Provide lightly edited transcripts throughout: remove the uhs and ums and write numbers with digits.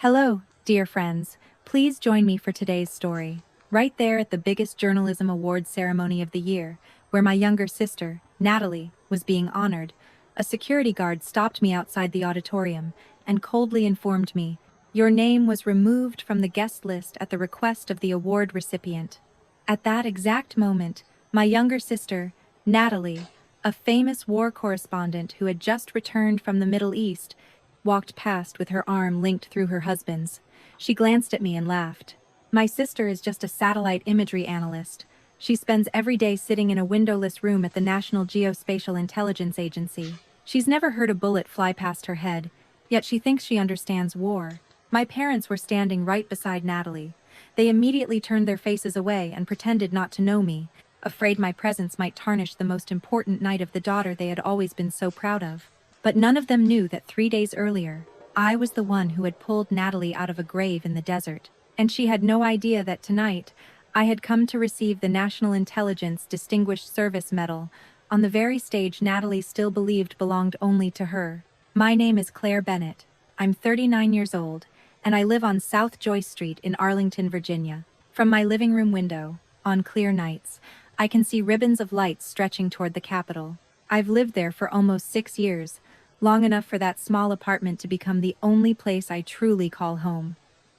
Hello, dear friends. Please join me for today's story. Right there at the biggest journalism awards ceremony of the year, where my younger sister, Natalie, was being honored, a security guard stopped me outside the auditorium and coldly informed me, "Your name was removed from the guest list at the request of the award recipient." At that exact moment, my younger sister, Natalie, a famous war correspondent who had just returned from the Middle East, walked past with her arm linked through her husband's. She glanced at me and laughed. "My sister is just a satellite imagery analyst. She spends every day sitting in a windowless room at the National Geospatial Intelligence Agency. She's never heard a bullet fly past her head, yet she thinks she understands war." My parents were standing right beside Natalie. They immediately turned their faces away and pretended not to know me, afraid my presence might tarnish the most important night of the daughter they had always been so proud of. But none of them knew that 3 days earlier, I was the one who had pulled Natalie out of a grave in the desert, and she had no idea that tonight, I had come to receive the National Intelligence Distinguished Service Medal, on the very stage Natalie still believed belonged only to her. My name is Claire Bennett. I'm 39 years old, and I live on South Joyce Street in Arlington, Virginia. From my living room window, on clear nights, I can see ribbons of lights stretching toward the Capitol. I've lived there for almost 6 years, long enough for that small apartment to become the only place I truly call home.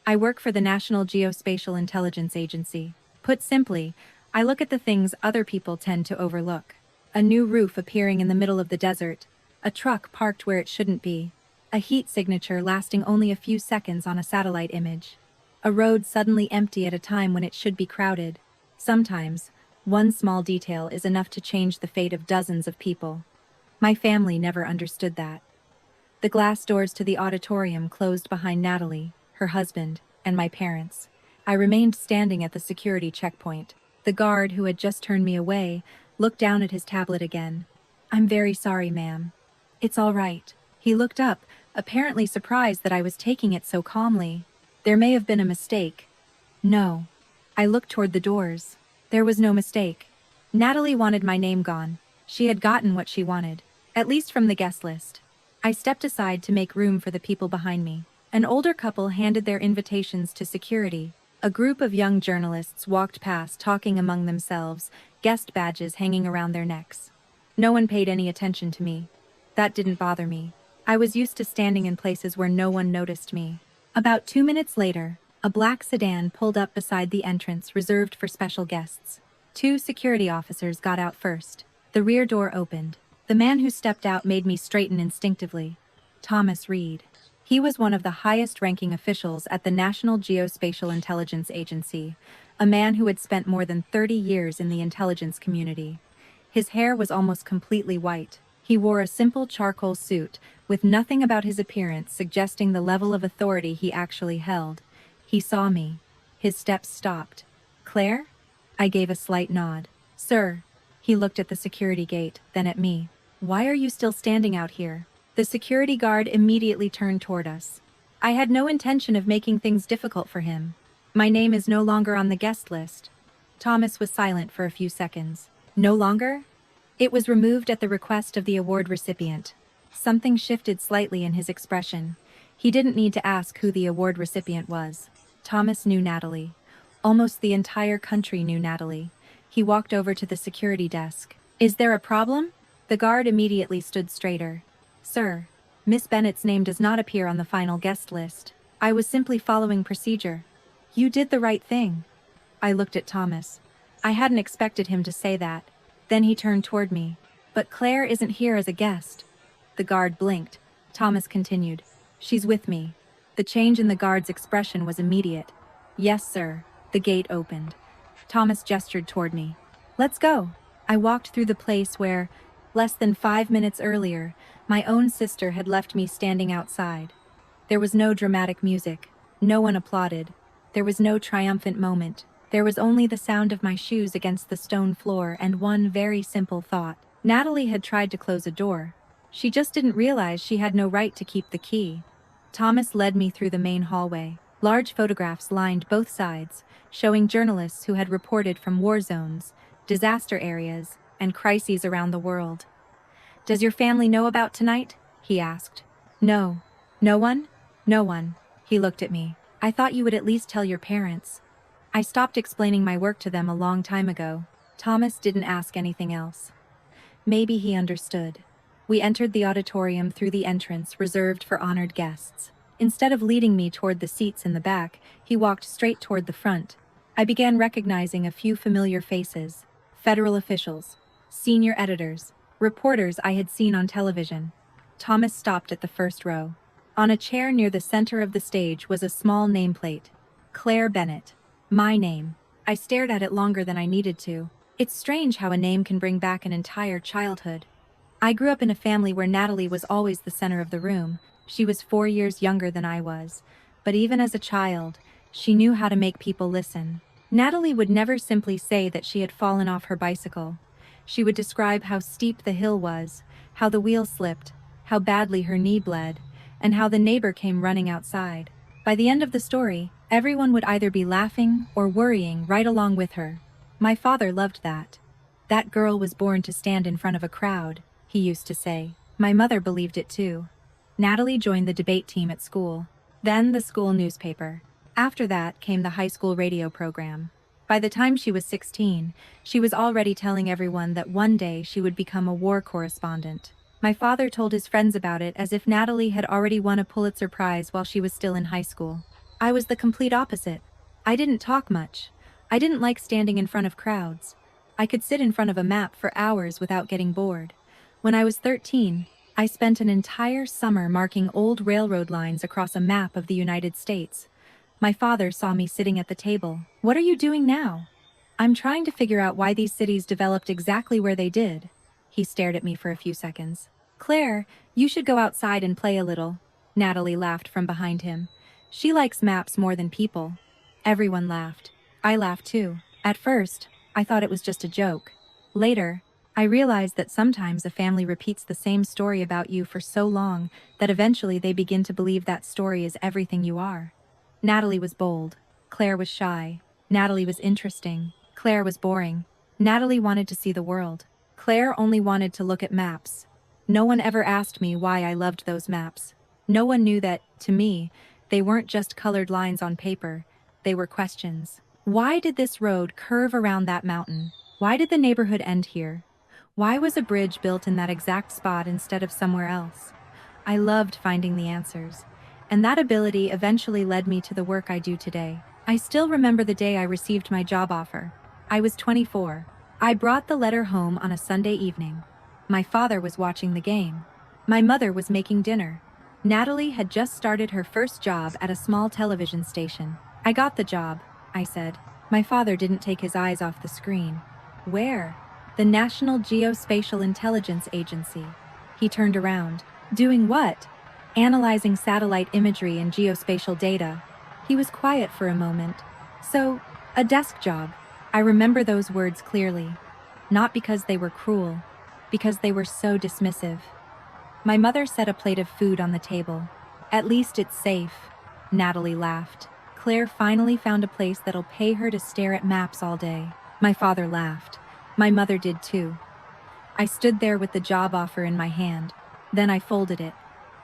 I work for the National Geospatial Intelligence Agency. Put simply, I look at the things other people tend to overlook. A new roof appearing in the middle of the desert, a truck parked where it shouldn't be, a heat signature lasting only a few seconds on a satellite image, a road suddenly empty at a time when it should be crowded. Sometimes, one small detail is enough to change the fate of dozens of people. My family never understood that. The glass doors to the auditorium closed behind Natalie, her husband, and my parents. I remained standing at the security checkpoint. The guard, who had just turned me away, looked down at his tablet again. "I'm very sorry, ma'am." "It's all right." He looked up, apparently surprised that I was taking it so calmly. "There may have been a mistake." "No." I looked toward the doors. There was no mistake. Natalie wanted my name gone. She had gotten what she wanted, at least from the guest list. I stepped aside to make room for the people behind me. An older couple handed their invitations to security. A group of young journalists walked past talking among themselves, guest badges hanging around their necks. No one paid any attention to me. That didn't bother me. I was used to standing in places where no one noticed me. About 2 minutes later, a black sedan pulled up beside the entrance reserved for special guests. Two security officers got out first. The rear door opened. The man who stepped out made me straighten instinctively. Thomas Reed. He was one of the highest-ranking officials at the National Geospatial Intelligence Agency, a man who had spent more than 30 years in the intelligence community. His hair was almost completely white. He wore a simple charcoal suit, with nothing about his appearance suggesting the level of authority he actually held. He saw me. His steps stopped. "Claire?" I gave a slight nod. "Sir." He looked at the security gate, then at me. "Why are you still standing out here?" The security guard immediately turned toward us. I had no intention of making things difficult for him. "My name is no longer on the guest list." Thomas was silent for a few seconds. "No longer?" "It was removed at the request of the award recipient." Something shifted slightly in his expression. He didn't need to ask who the award recipient was. Thomas knew Natalie. Almost the entire country knew Natalie. He walked over to the security desk. "Is there a problem?" The guard immediately stood straighter. "Sir, Miss Bennett's name does not appear on the final guest list. I was simply following procedure." "You did the right thing." I looked at Thomas. I hadn't expected him to say that. Then he turned toward me. "But Claire isn't here as a guest." The guard blinked. Thomas continued. "She's with me." The change in the guard's expression was immediate. "Yes, sir." The gate opened. Thomas gestured toward me. "Let's go." I walked through the place where, less than 5 minutes earlier, my own sister had left me standing outside. There was no dramatic music. No one applauded. There was no triumphant moment. There was only the sound of my shoes against the stone floor and one very simple thought. Natalie had tried to close a door. She just didn't realize she had no right to keep the key. Thomas led me through the main hallway. Large photographs lined both sides, showing journalists who had reported from war zones, disaster areas, and crises around the world. "Does your family know about tonight?" he asked. "No." "No one?" "No one." He looked at me. I thought you would at least tell your parents. I stopped explaining my work to them a long time ago. Thomas didn't ask anything else. Maybe he understood. We entered the auditorium through the entrance reserved for honored guests. Instead of leading me toward the seats in the back, he walked straight toward the front. I began recognizing a few familiar faces: federal officials, senior editors, reporters I had seen on television. Thomas stopped at the first row. On a chair near the center of the stage was a small nameplate: Claire Bennett. My name. I stared at it longer than I needed to. It's strange how a name can bring back an entire childhood. I grew up in a family where Natalie was always the center of the room. She was 4 years younger than I was. But even as a child, she knew how to make people listen. Natalie would never simply say that she had fallen off her bicycle. She would describe how steep the hill was, how the wheel slipped, how badly her knee bled, and how the neighbor came running outside. By the end of the story, everyone would either be laughing or worrying right along with her. My father loved that. That girl was born to stand in front of a crowd, he used to say. My mother believed it too. Natalie joined the debate team at school, then the school newspaper. After that came the high school radio program. By the time she was 16, she was already telling everyone that one day she would become a war correspondent. My father told his friends about it as if Natalie had already won a Pulitzer Prize while she was still in high school. I was the complete opposite. I didn't talk much. I didn't like standing in front of crowds. I could sit in front of a map for hours without getting bored. When I was 13, I spent an entire summer marking old railroad lines across a map of the United States. My father saw me sitting at the table. "What are you doing now?" "I'm trying to figure out why these cities developed exactly where they did." He stared at me for a few seconds. "Claire, you should go outside and play a little." Natalie laughed from behind him. "She likes maps more than people." Everyone laughed. I laughed too. At first, I thought it was just a joke. Later, I realized that sometimes a family repeats the same story about you for so long that eventually they begin to believe that story is everything you are. Natalie was bold. Claire was shy. Natalie was interesting. Claire was boring. Natalie wanted to see the world. Claire only wanted to look at maps. No one ever asked me why I loved those maps. No one knew that, to me, they weren't just colored lines on paper. They were questions. Why did this road curve around that mountain? Why did the neighborhood end here? Why was a bridge built in that exact spot instead of somewhere else? I loved finding the answers. And that ability eventually led me to the work I do today. I still remember the day I received my job offer. I was 24. I brought the letter home on a Sunday evening. My father was watching the game. My mother was making dinner. Natalie had just started her first job at a small television station. "I got the job," I said. My father didn't take his eyes off the screen. "Where?" "The National Geospatial Intelligence Agency." He turned around. "Doing what?" "Analyzing satellite imagery and geospatial data." He was quiet for a moment. "So, a desk job." I remember those words clearly. Not because they were cruel, because they were so dismissive. My mother set a plate of food on the table. "At least it's safe." Natalie laughed. "Claire finally found a place that'll pay her to stare at maps all day." My father laughed. My mother did too. I stood there with the job offer in my hand. Then I folded it.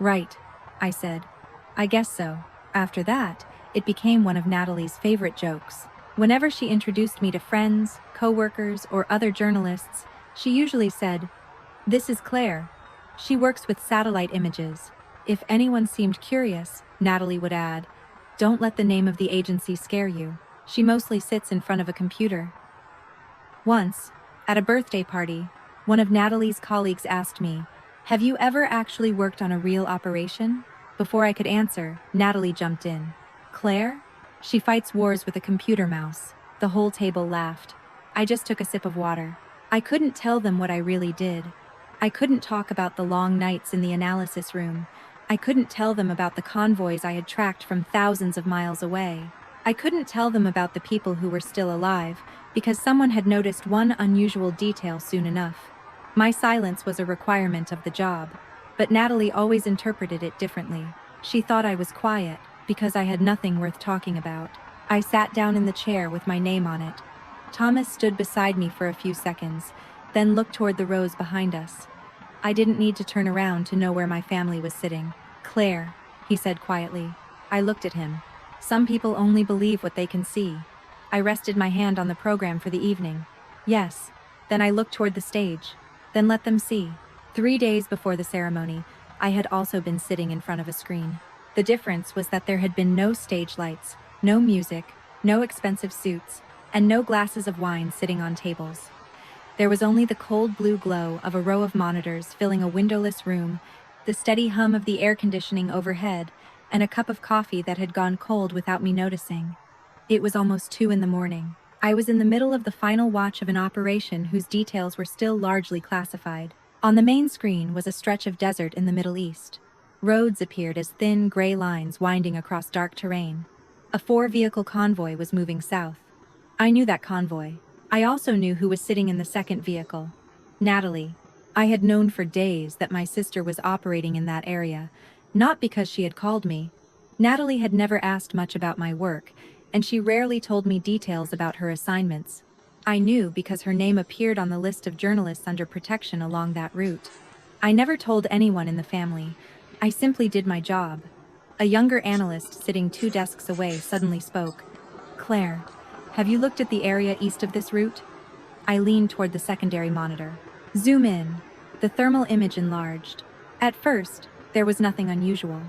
"Right," I said. "I guess so." After that, it became one of Natalie's favorite jokes. Whenever she introduced me to friends, co-workers, or other journalists, she usually said, "This is Claire. She works with satellite images." If anyone seemed curious, Natalie would add, "Don't let the name of the agency scare you. She mostly sits in front of a computer." Once, at a birthday party, one of Natalie's colleagues asked me, "Have you ever actually worked on a real operation?" Before I could answer, Natalie jumped in. "Claire? She fights wars with a computer mouse." The whole table laughed. I just took a sip of water. I couldn't tell them what I really did. I couldn't talk about the long nights in the analysis room. I couldn't tell them about the convoys I had tracked from thousands of miles away. I couldn't tell them about the people who were still alive, because someone had noticed one unusual detail soon enough. My silence was a requirement of the job, but Natalie always interpreted it differently. She thought I was quiet, because I had nothing worth talking about. I sat down in the chair with my name on it. Thomas stood beside me for a few seconds, then looked toward the rows behind us. I didn't need to turn around to know where my family was sitting. "Claire," he said quietly, I looked at him. Some people only believe what they can see. I rested my hand on the program for the evening. Yes. Then I looked toward the stage. Then let them see. 3 days before the ceremony, I had also been sitting in front of a screen. The difference was that there had been no stage lights, no music, no expensive suits, and no glasses of wine sitting on tables. There was only the cold blue glow of a row of monitors filling a windowless room, the steady hum of the air conditioning overhead, and a cup of coffee that had gone cold without me noticing. It was almost 2 in the morning. I was in the middle of the final watch of an operation whose details were still largely classified. On the main screen was a stretch of desert in the Middle East. Roads appeared as thin, gray lines winding across dark terrain. A 4-vehicle convoy was moving south. I knew that convoy. I also knew who was sitting in the second vehicle. Natalie. I had known for days that my sister was operating in that area, not because she had called me. Natalie had never asked much about my work, and she rarely told me details about her assignments. I knew because her name appeared on the list of journalists under protection along that route. I never told anyone in the family. I simply did my job. A younger analyst sitting 2 desks away suddenly spoke. Claire, have you looked at the area east of this route? I leaned toward the secondary monitor. Zoom in. The thermal image enlarged. At first, there was nothing unusual.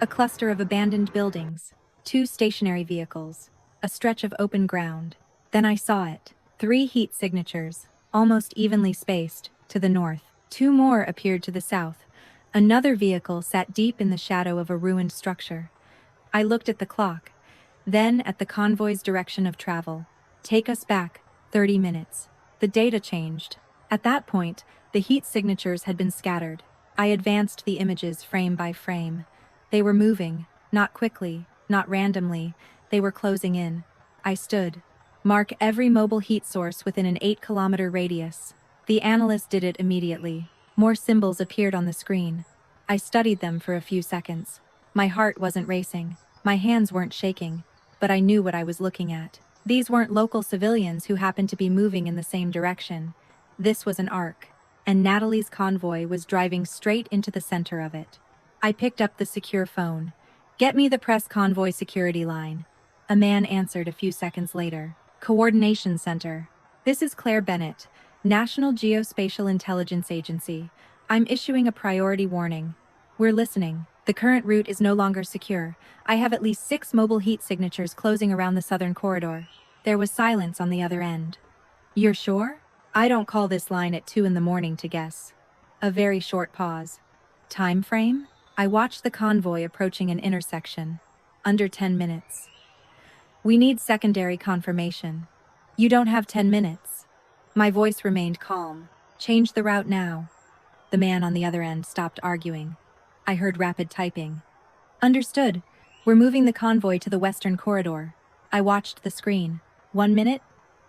A cluster of abandoned buildings, 2 stationary vehicles, a stretch of open ground. Then I saw it. 3 heat signatures, almost evenly spaced, to the north. 2 more appeared to the south. Another vehicle sat deep in the shadow of a ruined structure. I looked at the clock, then at the convoy's direction of travel. Take us back 30 minutes. The data changed. At that point, the heat signatures had been scattered. I advanced the images frame by frame. They were moving, not quickly, not randomly. They were closing in. I stood. Mark every mobile heat source within an 8-kilometer radius. The analyst did it immediately. More symbols appeared on the screen. I studied them for a few seconds. My heart wasn't racing. My hands weren't shaking. But I knew what I was looking at. These weren't local civilians who happened to be moving in the same direction. This was an arc, and Natalie's convoy was driving straight into the center of it. I picked up the secure phone. Get me the press convoy security line. A man answered a few seconds later. Coordination Center. This is Claire Bennett, National Geospatial Intelligence Agency. I'm issuing a priority warning. We're listening. The current route is no longer secure. I have at least 6 mobile heat signatures closing around the southern corridor. There was silence on the other end. You're sure? I don't call this line at 2 in the morning to guess. A very short pause. Time frame? I watched the convoy approaching an intersection. Under 10 minutes. We need secondary confirmation. You don't have 10 minutes. My voice remained calm. Change the route now. The man on the other end stopped arguing. I heard rapid typing. Understood. We're moving the convoy to the western corridor. I watched the screen. 1 minute?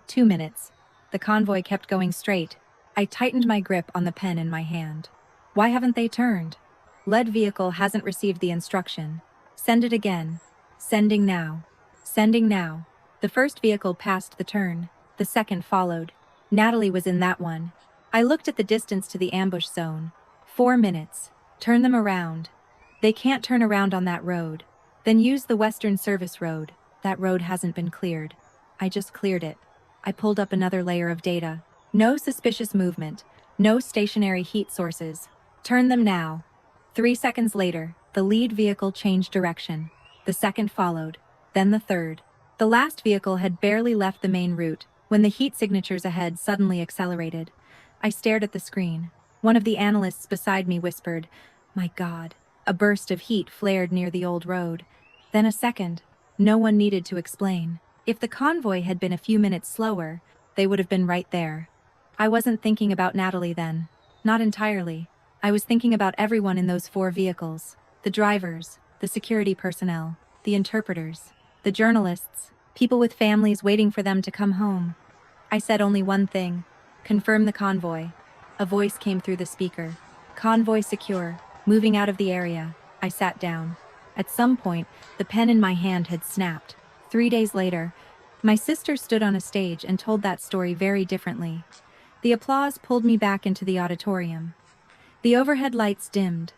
2 minutes. The convoy kept going straight. I tightened my grip on the pen in my hand. Why haven't they turned? Lead vehicle hasn't received the instruction. Send it again. Sending now. Sending now. The first vehicle passed the turn. The second followed. Natalie was in that one. I looked at the distance to the ambush zone. 4 minutes. Turn them around. They can't turn around on that road. Then use the Western Service Road. That road hasn't been cleared. I just cleared it. I pulled up another layer of data. No suspicious movement. No stationary heat sources. Turn them now. 3 seconds later, the lead vehicle changed direction. The second followed. Then the third. The last vehicle had barely left the main route when the heat signatures ahead suddenly accelerated. I stared at the screen. One of the analysts beside me whispered, "My God." A burst of heat flared near the old road. Then a second. No one needed to explain. If the convoy had been a few minutes slower, they would have been right there. I wasn't thinking about Natalie then. Not entirely. I was thinking about everyone in those 4 vehicles. The drivers, the security personnel, the interpreters, the journalists, people with families waiting for them to come home. I said only one thing. Confirm the convoy. A voice came through the speaker. Convoy secure. Moving out of the area. I sat down. At some point, the pen in my hand had snapped. 3 days later, my sister stood on a stage and told that story very differently. The applause pulled me back into the auditorium. The overhead lights dimmed.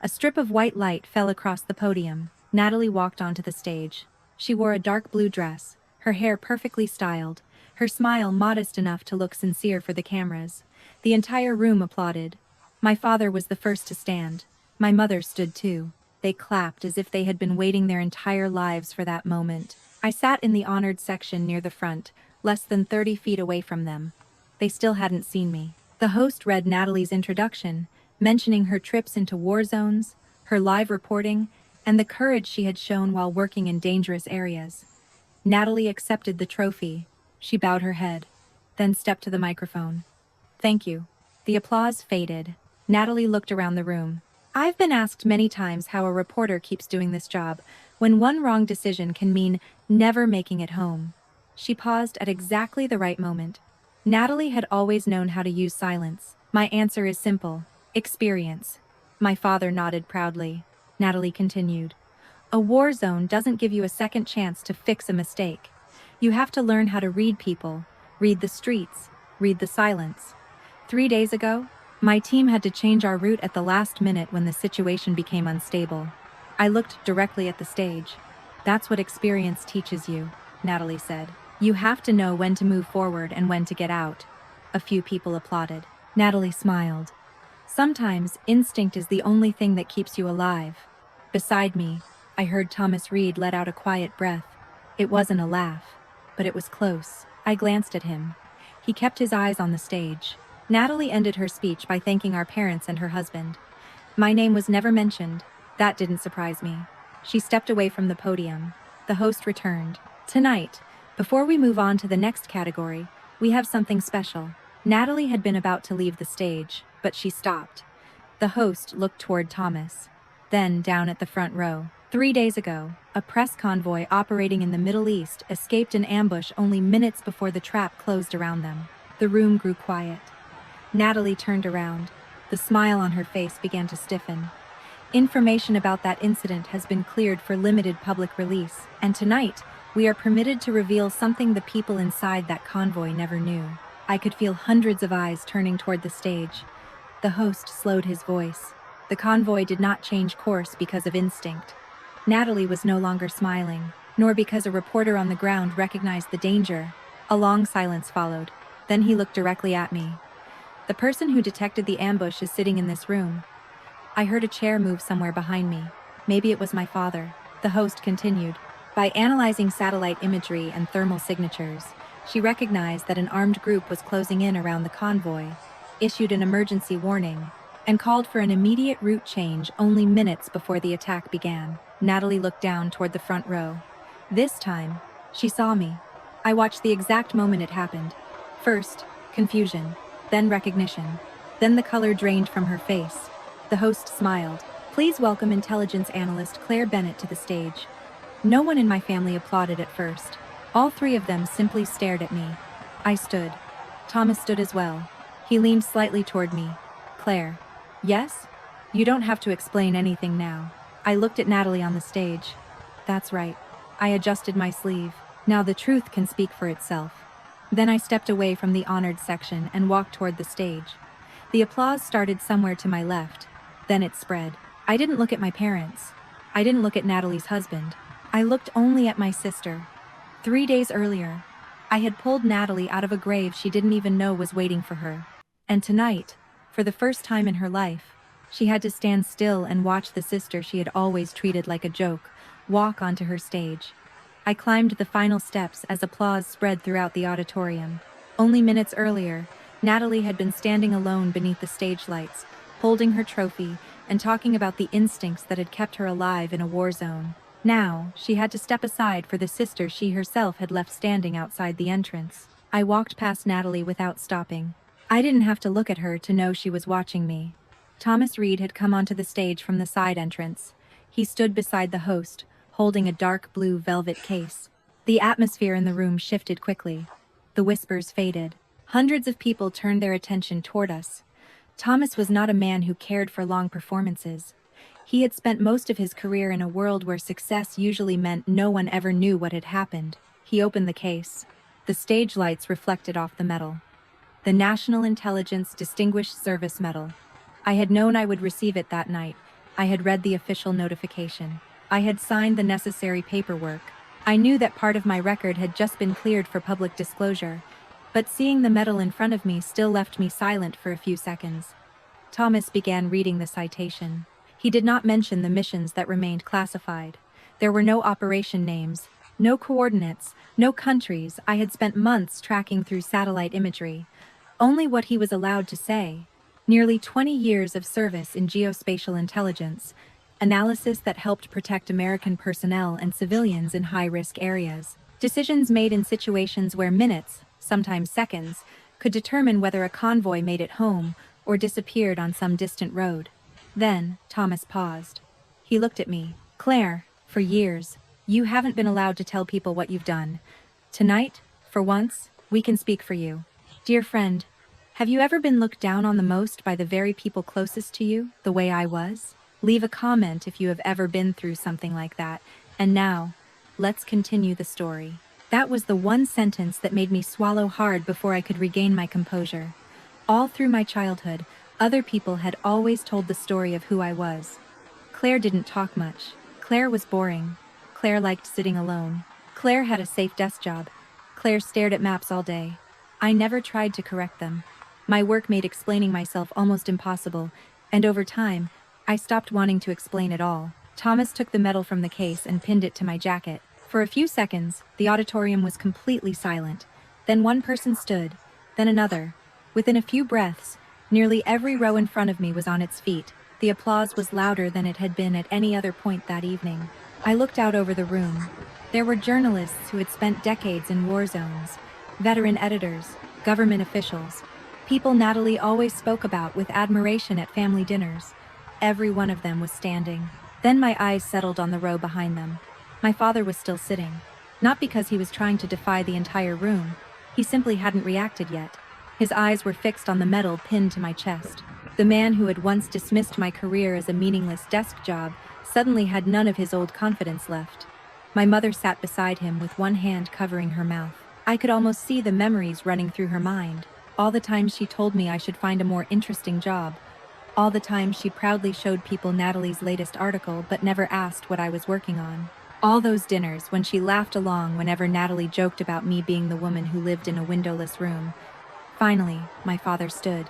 A strip of white light fell across the podium. Natalie walked onto the stage. She wore a dark blue dress, her hair perfectly styled, her smile modest enough to look sincere for the cameras. The entire room applauded. My father was the first to stand. My mother stood too. They clapped as if they had been waiting their entire lives for that moment. I sat in the honored section near the front, less than 30 feet away from them. They still hadn't seen me. The host read Natalie's introduction, mentioning her trips into war zones, her live reporting, and the courage she had shown while working in dangerous areas. Natalie accepted the trophy. She bowed her head, then stepped to the microphone. Thank you. The applause faded. Natalie looked around the room. I've been asked many times how a reporter keeps doing this job, when one wrong decision can mean never making it home. She paused at exactly the right moment. Natalie had always known how to use silence. My answer is simple: experience. My father nodded proudly. Natalie continued. A war zone doesn't give you a second chance to fix a mistake. You have to learn how to read people, read the streets, read the silence. 3 days ago, my team had to change our route at the last minute when the situation became unstable. I looked directly at the stage. That's what experience teaches you, Natalie said. You have to know when to move forward and when to get out. A few people applauded. Natalie smiled. Sometimes instinct is the only thing that keeps you alive. Beside me, I heard Thomas Reed let out a quiet breath. It wasn't a laugh, but it was close. I glanced at him. He kept his eyes on the stage. Natalie ended her speech by thanking our parents and her husband. My name was never mentioned. That didn't surprise me. She stepped away from the podium. The host returned. Tonight, before we move on to the next category, we have something special. Natalie had been about to leave the stage, but she stopped. The host looked toward Thomas. Then down at the front row. 3 days ago, a press convoy operating in the Middle East escaped an ambush only minutes before the trap closed around them. The room grew quiet. Natalie turned around. The smile on her face began to stiffen. Information about that incident has been cleared for limited public release, and tonight, we are permitted to reveal something the people inside that convoy never knew. I could feel hundreds of eyes turning toward the stage. The host slowed his voice. The convoy did not change course because of instinct. Natalie was no longer smiling, nor because a reporter on the ground recognized the danger. A long silence followed. Then he looked directly at me. The person who detected the ambush is sitting in this room. I heard a chair move somewhere behind me. Maybe it was my father. The host continued. By analyzing satellite imagery and thermal signatures, she recognized that an armed group was closing in around the convoy, issued an emergency warning, and called for an immediate route change only minutes before the attack began. Natalie looked down toward the front row. This time, she saw me. I watched the exact moment it happened. First, confusion, then recognition, then the color drained from her face. The host smiled. Please welcome intelligence analyst Claire Bennett to the stage. No one in my family applauded at first. All three of them simply stared at me. I stood. Thomas stood as well. He leaned slightly toward me. Claire. Yes? You don't have to explain anything now. I looked at Natalie on the stage. That's right. I adjusted my sleeve. Now the truth can speak for itself. Then I stepped away from the honored section and walked toward the stage. The applause started somewhere to my left. Then it spread. I didn't look at my parents. I didn't look at Natalie's husband. I looked only at my sister. 3 days earlier, I had pulled Natalie out of a grave she didn't even know was waiting for her. And tonight, for the first time in her life, she had to stand still and watch the sister she had always treated like a joke walk onto her stage. I climbed the final steps as applause spread throughout the auditorium. Only minutes earlier, Natalie had been standing alone beneath the stage lights, holding her trophy and talking about the instincts that had kept her alive in a war zone. Now, she had to step aside for the sister she herself had left standing outside the entrance. I walked past Natalie without stopping. I didn't have to look at her to know she was watching me. Thomas Reed had come onto the stage from the side entrance. He stood beside the host, holding a dark blue velvet case. The atmosphere in the room shifted quickly. The whispers faded. Hundreds of people turned their attention toward us. Thomas was not a man who cared for long performances. He had spent most of his career in a world where success usually meant no one ever knew what had happened. He opened the case. The stage lights reflected off the metal. The National Intelligence Distinguished Service Medal. I had known I would receive it that night. I had read the official notification. I had signed the necessary paperwork. I knew that part of my record had just been cleared for public disclosure, but seeing the medal in front of me still left me silent for a few seconds. Thomas began reading the citation. He did not mention the missions that remained classified. There were no operation names, no coordinates, no countries I had spent months tracking through satellite imagery. Only what he was allowed to say. Nearly 20 years of service in geospatial intelligence, analysis that helped protect American personnel and civilians in high-risk areas. Decisions made in situations where minutes, sometimes seconds, could determine whether a convoy made it home or disappeared on some distant road. Then, Thomas paused. He looked at me. Claire, for years, you haven't been allowed to tell people what you've done. Tonight, for once, we can speak for you. Dear friend, have you ever been looked down on the most by the very people closest to you, the way I was? Leave a comment if you have ever been through something like that. And now, let's continue the story. That was the one sentence that made me swallow hard before I could regain my composure. All through my childhood, other people had always told the story of who I was. Claire didn't talk much. Claire was boring. Claire liked sitting alone. Claire had a safe desk job. Claire stared at maps all day. I never tried to correct them. My work made explaining myself almost impossible, and over time, I stopped wanting to explain at all. Thomas took the medal from the case and pinned it to my jacket. For a few seconds, the auditorium was completely silent. Then one person stood, then another. Within a few breaths, nearly every row in front of me was on its feet. The applause was louder than it had been at any other point that evening. I looked out over the room. There were journalists who had spent decades in war zones, veteran editors, government officials, people Natalie always spoke about with admiration at family dinners. Every one of them was standing. Then my eyes settled on the row behind them. My father was still sitting. Not because he was trying to defy the entire room. He simply hadn't reacted yet. His eyes were fixed on the medal pinned to my chest. The man who had once dismissed my career as a meaningless desk job suddenly had none of his old confidence left. My mother sat beside him with one hand covering her mouth. I could almost see the memories running through her mind. All the times she told me I should find a more interesting job. All the times she proudly showed people Natalie's latest article but never asked what I was working on. All those dinners when she laughed along whenever Natalie joked about me being the woman who lived in a windowless room. Finally, my father stood.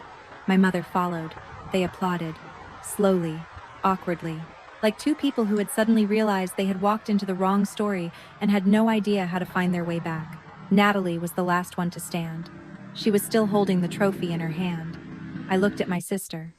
My mother followed. They applauded. Slowly, awkwardly. Like two people who had suddenly realized they had walked into the wrong story and had no idea how to find their way back. Natalie was the last one to stand. She was still holding the trophy in her hand. I looked at my sister.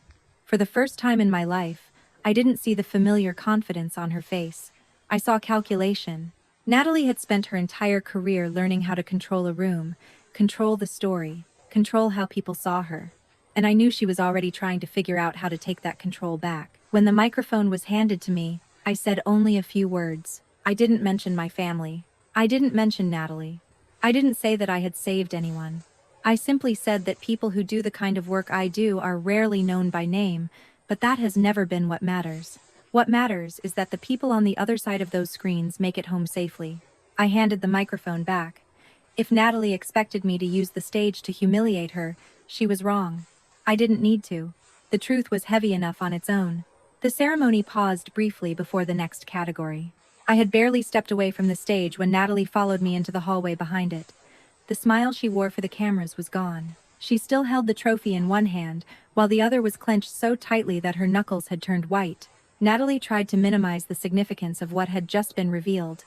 For the first time in my life, I didn't see the familiar confidence on her face. I saw calculation. Natalie had spent her entire career learning how to control a room, control the story, control how people saw her. And I knew she was already trying to figure out how to take that control back. When the microphone was handed to me, I said only a few words. I didn't mention my family. I didn't mention Natalie. I didn't say that I had saved anyone. I simply said that people who do the kind of work I do are rarely known by name, but that has never been what matters. What matters is that the people on the other side of those screens make it home safely. I handed the microphone back. If Natalie expected me to use the stage to humiliate her, she was wrong. I didn't need to. The truth was heavy enough on its own. The ceremony paused briefly before the next category. I had barely stepped away from the stage when Natalie followed me into the hallway behind it. The smile she wore for the cameras was gone. She still held the trophy in one hand, while the other was clenched so tightly that her knuckles had turned white. Natalie tried to minimize the significance of what had just been revealed.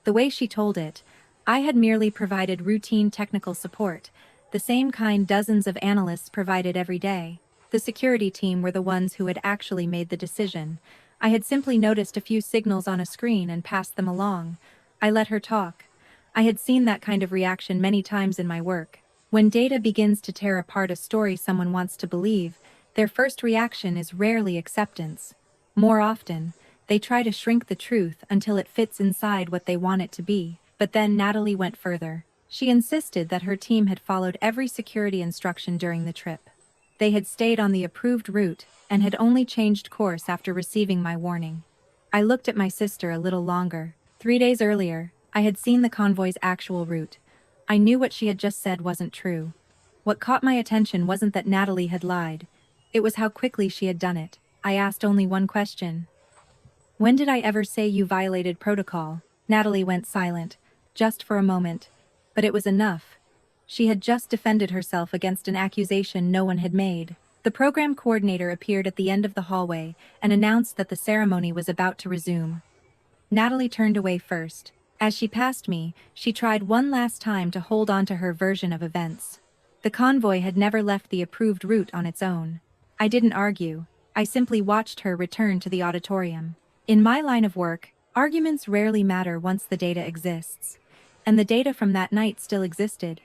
The way she told it, I had merely provided routine technical support, the same kind dozens of analysts provided every day. The security team were the ones who had actually made the decision. I had simply noticed a few signals on a screen and passed them along. I let her talk. I had seen that kind of reaction many times in my work. When data begins to tear apart a story someone wants to believe, their first reaction is rarely acceptance. More often, they try to shrink the truth until it fits inside what they want it to be. But then Natalie went further. She insisted that her team had followed every security instruction during the trip. They had stayed on the approved route and had only changed course after receiving my warning. I looked at my sister a little longer. 3 days earlier, I had seen the convoy's actual route. I knew what she had just said wasn't true. What caught my attention wasn't that Natalie had lied. It was how quickly she had done it. I asked only one question. When did I ever say you violated protocol? Natalie went silent, just for a moment. But it was enough. She had just defended herself against an accusation no one had made. The program coordinator appeared at the end of the hallway and announced that the ceremony was about to resume. Natalie turned away first. As she passed me, she tried one last time to hold on to her version of events. The convoy had never left the approved route on its own. I didn't argue. I simply watched her return to the auditorium. In my line of work, arguments rarely matter once the data exists. And the data from that night still existed.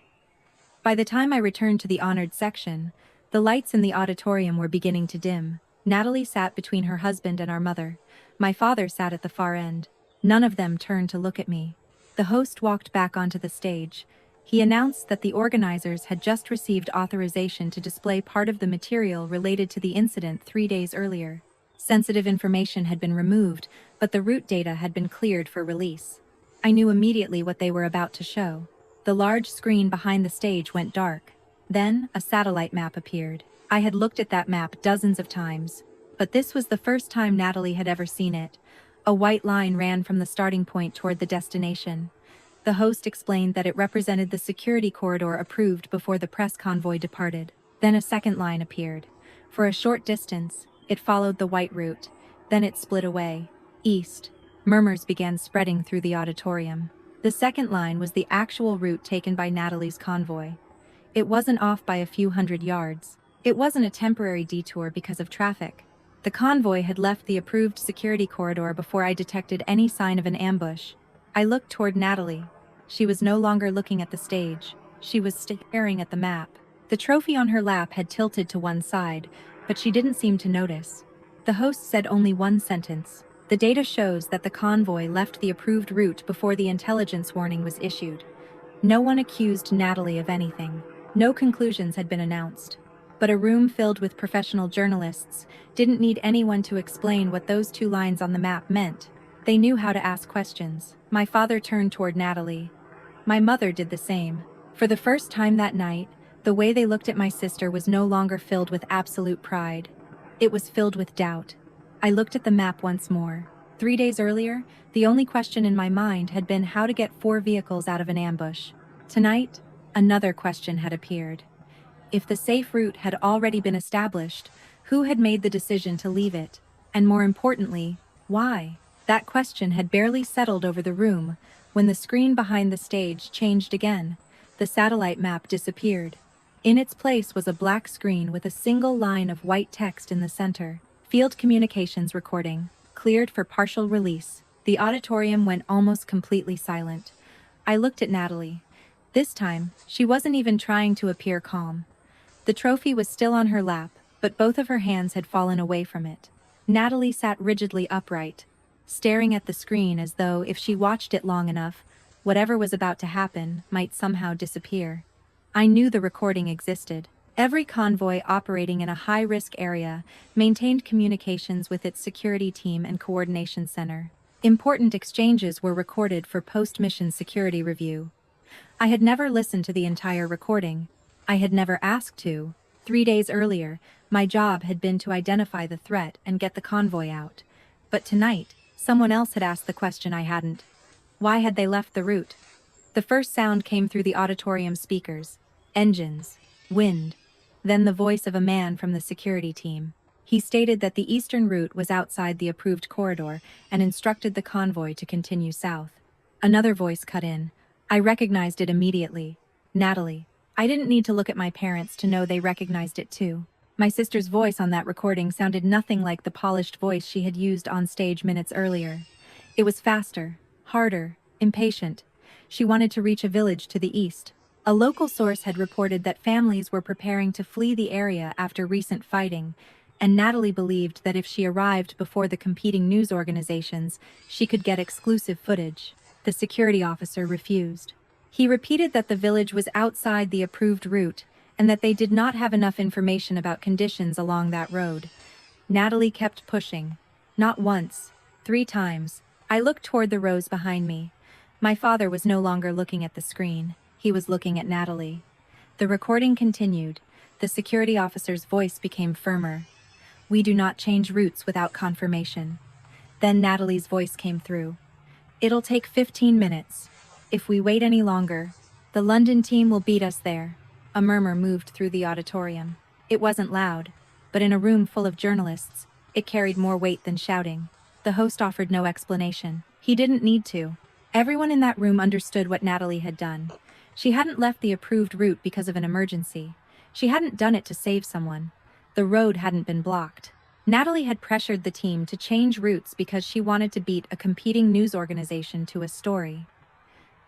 By the time I returned to the honored section, the lights in the auditorium were beginning to dim. Natalie sat between her husband and our mother. My father sat at the far end. None of them turned to look at me. The host walked back onto the stage. He announced that the organizers had just received authorization to display part of the material related to the incident 3 days earlier. Sensitive information had been removed, but the route data had been cleared for release. I knew immediately what they were about to show. The large screen behind the stage went dark. Then, a satellite map appeared. I had looked at that map dozens of times, but this was the first time Natalie had ever seen it. A white line ran from the starting point toward the destination. The host explained that it represented the security corridor approved before the press convoy departed. Then a second line appeared. For a short distance, it followed the white route. Then it split away. East. Murmurs began spreading through the auditorium. The second line was the actual route taken by Natalie's convoy. It wasn't off by a few hundred yards. It wasn't a temporary detour because of traffic. The convoy had left the approved security corridor before I detected any sign of an ambush. I looked toward Natalie. She was no longer looking at the stage. She was staring at the map. The trophy on her lap had tilted to one side, but she didn't seem to notice. The host said only one sentence. The data shows that the convoy left the approved route before the intelligence warning was issued. No one accused Natalie of anything. No conclusions had been announced. But a room filled with professional journalists didn't need anyone to explain what those 2 lines on the map meant. They knew how to ask questions. My father turned toward Natalie. My mother did the same. For the first time that night, the way they looked at my sister was no longer filled with absolute pride. It was filled with doubt. I looked at the map once more. 3 days earlier, the only question in my mind had been how to get 4 vehicles out of an ambush. Tonight, another question had appeared. If the safe route had already been established, who had made the decision to leave it? And more importantly, why? That question had barely settled over the room when the screen behind the stage changed again. The satellite map disappeared. In its place was a black screen with a single line of white text in the center. Field communications recording, cleared for partial release. The auditorium went almost completely silent. I looked at Natalie. This time, she wasn't even trying to appear calm. The trophy was still on her lap, but both of her hands had fallen away from it. Natalie sat rigidly upright, staring at the screen as though if she watched it long enough, whatever was about to happen might somehow disappear. I knew the recording existed. Every convoy operating in a high-risk area maintained communications with its security team and coordination center. Important exchanges were recorded for post-mission security review. I had never listened to the entire recording. I had never asked to. 3 days earlier, my job had been to identify the threat and get the convoy out. But tonight, someone else had asked the question I hadn't. Why had they left the route? The first sound came through the auditorium speakers. Engines. Wind. Then the voice of a man from the security team. He stated that the eastern route was outside the approved corridor and instructed the convoy to continue south. Another voice cut in. I recognized it immediately. Natalie. I didn't need to look at my parents to know they recognized it too. My sister's voice on that recording sounded nothing like the polished voice she had used on stage minutes earlier. It was faster, harder, impatient. She wanted to reach a village to the east. A local source had reported that families were preparing to flee the area after recent fighting, and Natalie believed that if she arrived before the competing news organizations, she could get exclusive footage. The security officer refused. He repeated that the village was outside the approved route and that they did not have enough information about conditions along that road. Natalie kept pushing. Not once, 3 times. I looked toward the rows behind me. My father was no longer looking at the screen. He was looking at Natalie. The recording continued. The security officer's voice became firmer. We do not change routes without confirmation. Then Natalie's voice came through. "It'll take 15 minutes. If we wait any longer, the London team will beat us there." A murmur moved through the auditorium. It wasn't loud, but in a room full of journalists, it carried more weight than shouting. The host offered no explanation. He didn't need to. Everyone in that room understood what Natalie had done. She hadn't left the approved route because of an emergency. She hadn't done it to save someone. The road hadn't been blocked. Natalie had pressured the team to change routes because she wanted to beat a competing news organization to a story.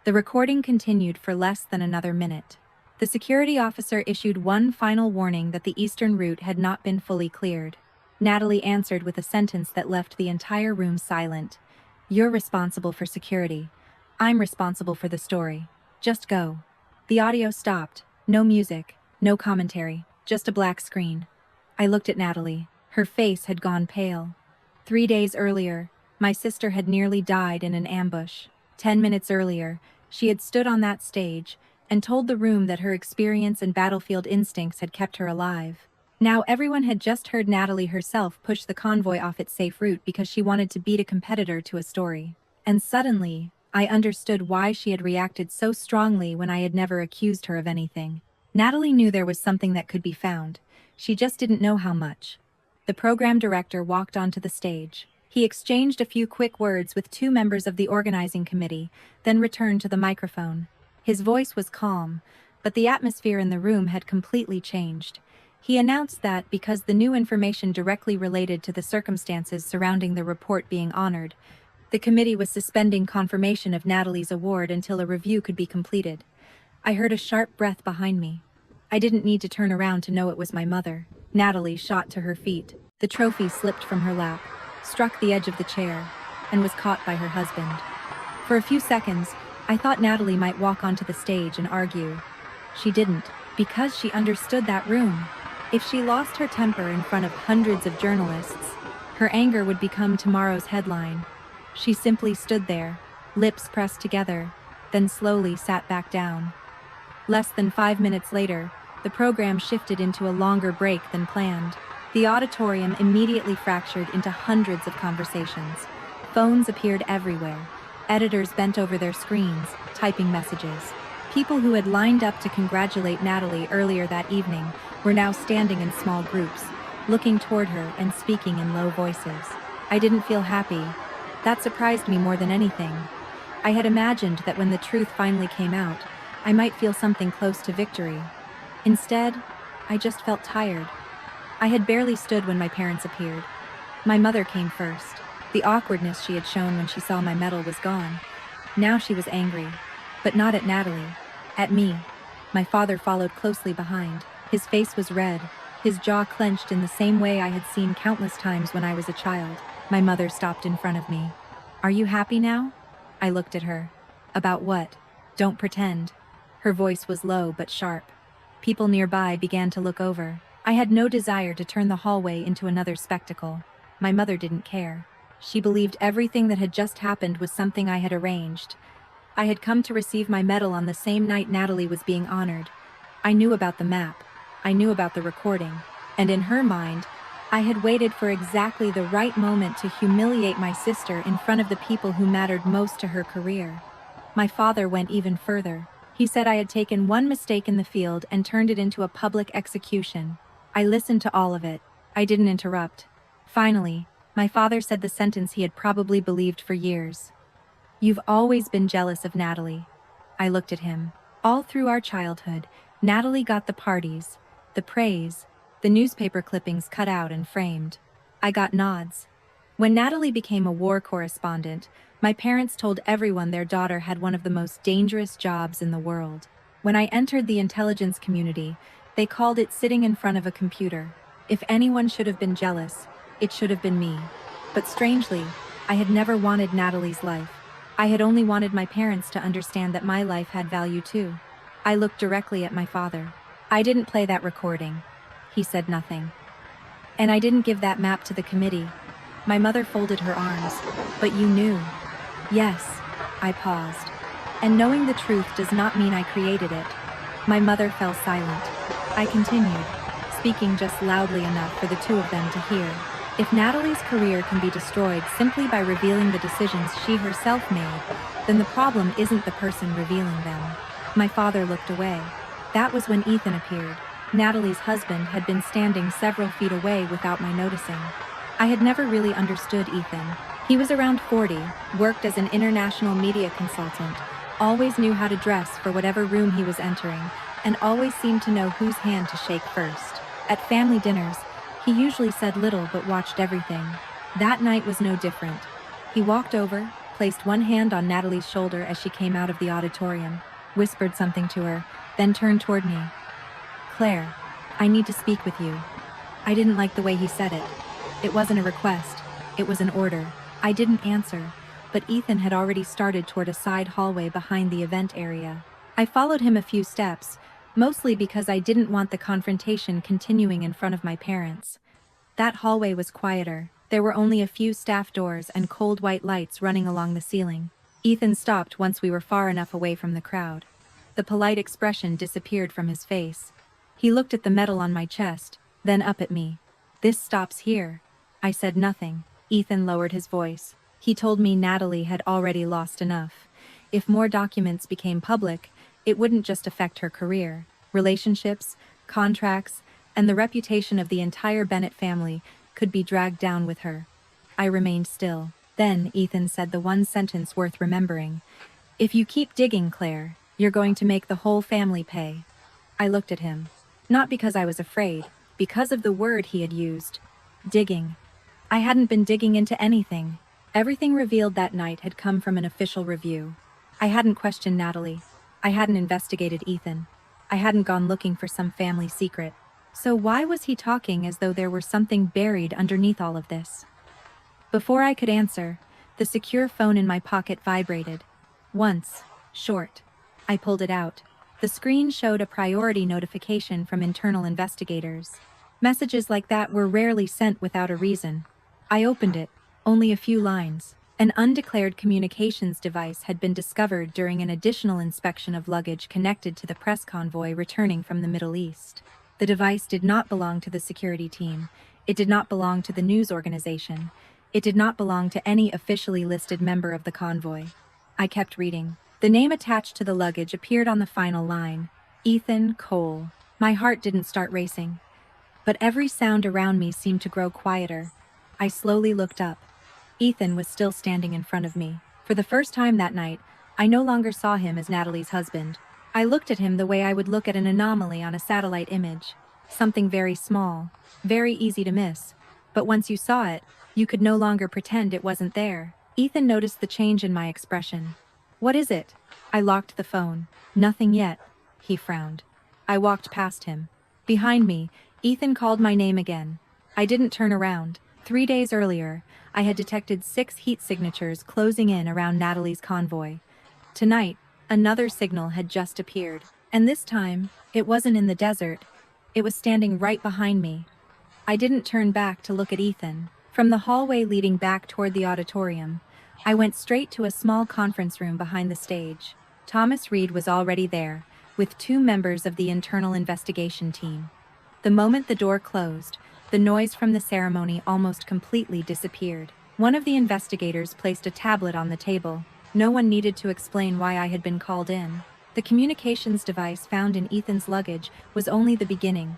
The recording continued for less than another minute. The security officer issued one final warning that the eastern route had not been fully cleared. Natalie answered with a sentence that left the entire room silent. "You're responsible for security. I'm responsible for the story. Just go." The audio stopped. No music, no commentary, just a black screen. I looked at Natalie. Her face had gone pale. 3 days earlier, my sister had nearly died in an ambush. 10 minutes earlier, she had stood on that stage and told the room that her experience and battlefield instincts had kept her alive. Now everyone had just heard Natalie herself push the convoy off its safe route because she wanted to beat a competitor to a story. And suddenly, I understood why she had reacted so strongly when I had never accused her of anything. Natalie knew there was something that could be found. She just didn't know how much. The program director walked onto the stage. He exchanged a few quick words with 2 members of the organizing committee, then returned to the microphone. His voice was calm, but the atmosphere in the room had completely changed. He announced that because the new information directly related to the circumstances surrounding the report being honored, the committee was suspending confirmation of Natalie's award until a review could be completed. I heard a sharp breath behind me. I didn't need to turn around to know it was my mother. Natalie shot to her feet. The trophy slipped from her lap, struck the edge of the chair, and was caught by her husband. For a few seconds, I thought Natalie might walk onto the stage and argue. She didn't, because she understood that room. If she lost her temper in front of hundreds of journalists, her anger would become tomorrow's headline. She simply stood there, lips pressed together, then slowly sat back down. Less than 5 minutes later, the program shifted into a longer break than planned. The auditorium immediately fractured into hundreds of conversations. Phones appeared everywhere. Editors bent over their screens, typing messages. People who had lined up to congratulate Natalie earlier that evening were now standing in small groups, looking toward her and speaking in low voices. I didn't feel happy. That surprised me more than anything. I had imagined that when the truth finally came out, I might feel something close to victory. Instead, I just felt tired. I had barely stood when my parents appeared. My mother came first. The awkwardness she had shown when she saw my medal was gone. Now she was angry, but not at Natalie, at me. My father followed closely behind. His face was red, his jaw clenched in the same way I had seen countless times when I was a child. My mother stopped in front of me. "Are you happy now?" I looked at her. "About what? Don't pretend." Her voice was low but sharp. People nearby began to look over. I had no desire to turn the hallway into another spectacle. My mother didn't care. She believed everything that had just happened was something I had arranged. I had come to receive my medal on the same night Natalie was being honored. I knew about the map. I knew about the recording. And in her mind, I had waited for exactly the right moment to humiliate my sister in front of the people who mattered most to her career. My father went even further. He said I had taken one mistake in the field and turned it into a public execution. I listened to all of it. I didn't interrupt. Finally, my father said the sentence he had probably believed for years. "You've always been jealous of Natalie." I looked at him. All through our childhood, Natalie got the parties, the praise, the newspaper clippings cut out and framed. I got nods. When Natalie became a war correspondent, my parents told everyone their daughter had one of the most dangerous jobs in the world. When I entered the intelligence community, they called it sitting in front of a computer. If anyone should have been jealous, it should have been me. But strangely, I had never wanted Natalie's life. I had only wanted my parents to understand that my life had value too. I looked directly at my father. "I didn't play that recording." He said nothing. "And I didn't give that map to the committee." My mother folded her arms. "But you knew." "Yes." I paused. "And knowing the truth does not mean I created it." My mother fell silent. I continued, speaking just loudly enough for the 2 of them to hear. If Natalie's career can be destroyed simply by revealing the decisions she herself made, then the problem isn't the person revealing them. My father looked away. That was when Ethan appeared. Natalie's husband had been standing several feet away without my noticing. I had never really understood Ethan. He was around 40, worked as an international media consultant, always knew how to dress for whatever room he was entering, and always seemed to know whose hand to shake first. At family dinners, he usually said little but watched everything. That night was no different. He walked over, placed one hand on Natalie's shoulder as she came out of the auditorium, whispered something to her, then turned toward me. "Claire, I need to speak with you." I didn't like the way he said it. It wasn't a request, it was an order. I didn't answer, but Ethan had already started toward a side hallway behind the event area. I followed him a few steps, mostly because I didn't want the confrontation continuing in front of my parents. That hallway was quieter. There were only a few staff doors and cold white lights running along the ceiling. Ethan stopped once we were far enough away from the crowd. The polite expression disappeared from his face. He looked at the medal on my chest, then up at me. "This stops here." I said nothing. Ethan lowered his voice. He told me Natalie had already lost enough. If more documents became public, it wouldn't just affect her career. Relationships, contracts, and the reputation of the entire Bennett family could be dragged down with her. I remained still. Then Ethan said the one sentence worth remembering. "If you keep digging, Claire, you're going to make the whole family pay." I looked at him. Not because I was afraid, because of the word he had used. Digging. I hadn't been digging into anything. Everything revealed that night had come from an official review. I hadn't questioned Natalie. I hadn't investigated Ethan. I hadn't gone looking for some family secret. So why was he talking as though there were something buried underneath all of this? Before I could answer, the secure phone in my pocket vibrated. Once. Short. I pulled it out. The screen showed a priority notification from internal investigators. Messages like that were rarely sent without a reason. I opened it. Only a few lines. An undeclared communications device had been discovered during an additional inspection of luggage connected to the press convoy returning from the Middle East. The device did not belong to the security team. It did not belong to the news organization. It did not belong to any officially listed member of the convoy. I kept reading. The name attached to the luggage appeared on the final line. Ethan Cole. My heart didn't start racing. But every sound around me seemed to grow quieter. I slowly looked up. Ethan was still standing in front of me. For the first time that night, I no longer saw him as Natalie's husband. I looked at him the way I would look at an anomaly on a satellite image. Something very small, very easy to miss. But once you saw it, you could no longer pretend it wasn't there. Ethan noticed the change in my expression. "What is it?" I locked the phone. "Nothing yet," he frowned. I walked past him. Behind me, Ethan called my name again. I didn't turn around. 3 days earlier, I had detected 6 heat signatures closing in around Natalie's convoy. Tonight, another signal had just appeared. And this time, it wasn't in the desert. It was standing right behind me. I didn't turn back to look at Ethan. From the hallway leading back toward the auditorium, I went straight to a small conference room behind the stage. Thomas Reed was already there, with 2 members of the internal investigation team. The moment the door closed, the noise from the ceremony almost completely disappeared. One of the investigators placed a tablet on the table. No one needed to explain why I had been called in. The communications device found in Ethan's luggage was only the beginning.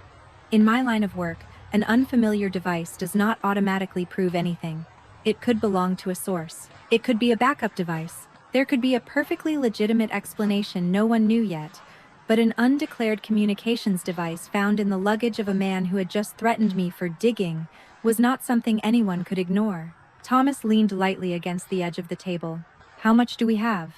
In my line of work, an unfamiliar device does not automatically prove anything. It could belong to a source. It could be a backup device. There could be a perfectly legitimate explanation no one knew yet. But an undeclared communications device found in the luggage of a man who had just threatened me for digging was not something anyone could ignore. Thomas leaned lightly against the edge of the table. "How much do we have?"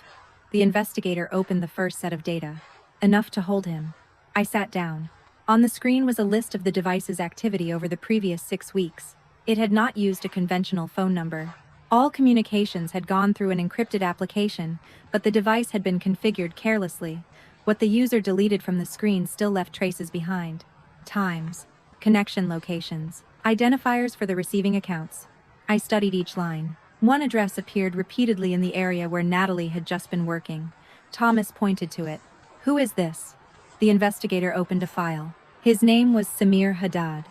The investigator opened the first set of data. "Enough to hold him." I sat down. On the screen was a list of the device's activity over the previous 6 weeks. It had not used a conventional phone number. All communications had gone through an encrypted application, but the device had been configured carelessly. What the user deleted from the screen still left traces behind. Times, connection locations, identifiers for the receiving accounts. I studied each line. One address appeared repeatedly in the area where Natalie had just been working. Thomas pointed to it. "Who is this?" The investigator opened a file. His name was Samir Haddad.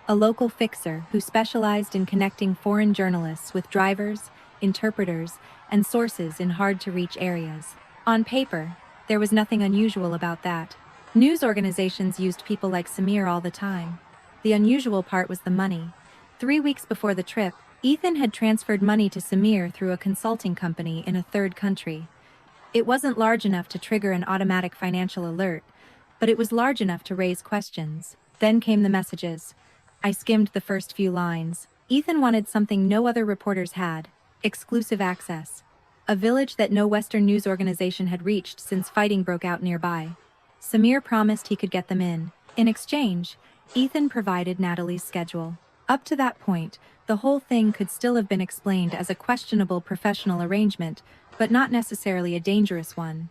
a local fixer who specialized in connecting foreign journalists with drivers, interpreters, and sources in hard-to-reach areas. On paper, there was nothing unusual about that. News organizations used people like Samir all the time. The unusual part was the money. 3 weeks before the trip, Ethan had transferred money to Samir through a consulting company in a third country. It wasn't large enough to trigger an automatic financial alert, but it was large enough to raise questions. Then came the messages. I skimmed the first few lines. Ethan wanted something no other reporters had: exclusive access. A village that no Western news organization had reached since fighting broke out nearby. Samir promised he could get them in. In exchange, Ethan provided Natalie's schedule. Up to that point, the whole thing could still have been explained as a questionable professional arrangement, but not necessarily a dangerous one.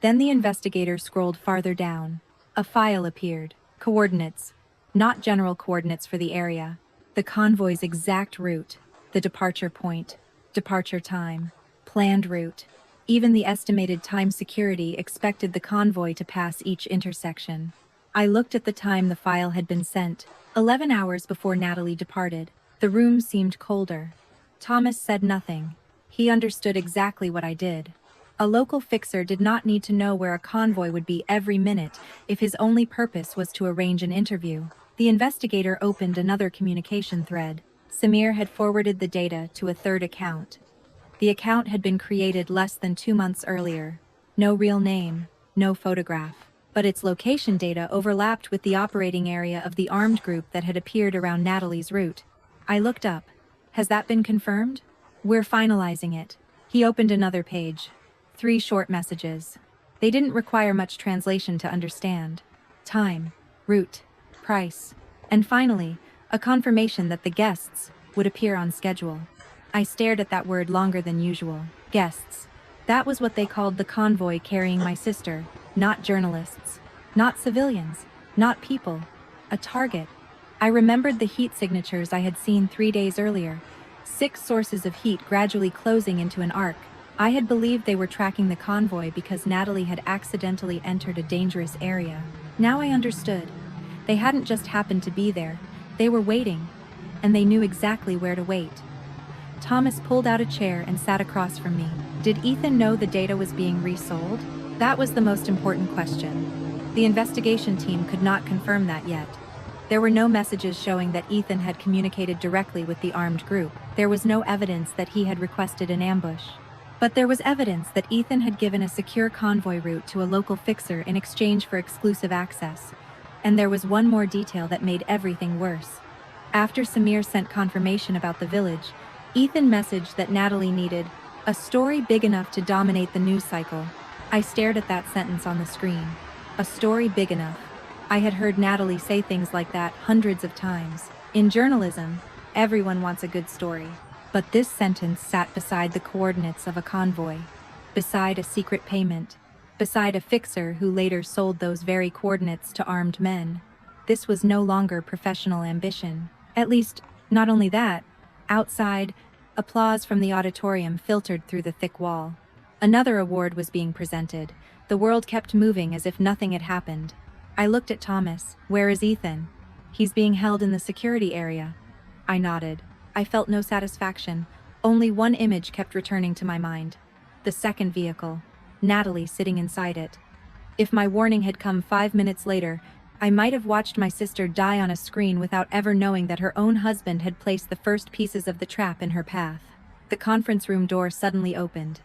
Then the investigator scrolled farther down. A file appeared. Coordinates. Not general coordinates for the area. The convoy's exact route. The departure point. Departure time. Planned route. Even the estimated time security expected the convoy to pass each intersection. I looked at the time the file had been sent. 11 hours before Natalie departed. The room seemed colder. Thomas said nothing. He understood exactly what I did. A local fixer did not need to know where a convoy would be every minute if his only purpose was to arrange an interview. The investigator opened another communication thread. Samir had forwarded the data to a third account. The account had been created less than 2 months earlier. No real name, no photograph. But its location data overlapped with the operating area of the armed group that had appeared around Natalie's route. I looked up. Has that been confirmed? We're finalizing it. He opened another page. 3 short messages. They didn't require much translation to understand. Time, route, price, and finally, a confirmation that the guests would appear on schedule. I stared at that word longer than usual. Guests. That was what they called the convoy carrying my sister. Not journalists. Not civilians. Not people. A target. I remembered the heat signatures I had seen 3 days earlier. 6 sources of heat gradually closing into an arc. I had believed they were tracking the convoy because Natalie had accidentally entered a dangerous area. Now I understood. They hadn't just happened to be there. They were waiting. And they knew exactly where to wait. Thomas pulled out a chair and sat across from me. Did Ethan know the data was being resold? That was the most important question. The investigation team could not confirm that yet. There were no messages showing that Ethan had communicated directly with the armed group. There was no evidence that he had requested an ambush. But there was evidence that Ethan had given a secure convoy route to a local fixer in exchange for exclusive access. And there was one more detail that made everything worse. After Samir sent confirmation about the village, Ethan messaged that Natalie needed a story big enough to dominate the news cycle. I stared at that sentence on the screen. A story big enough. I had heard Natalie say things like that hundreds of times. In journalism, everyone wants a good story. But this sentence sat beside the coordinates of a convoy, beside a secret payment, beside a fixer who later sold those very coordinates to armed men. This was no longer professional ambition. At least, not only that. Outside, applause from the auditorium filtered through the thick wall. Another award was being presented. The world kept moving as if nothing had happened. I looked at Thomas. Where is Ethan? He's being held in the security area. I nodded. I felt no satisfaction. Only one image kept returning to my mind. The second vehicle. Natalie sitting inside it. If my warning had come 5 minutes later, I might have watched my sister die on a screen without ever knowing that her own husband had placed the first pieces of the trap in her path. The conference room door suddenly opened.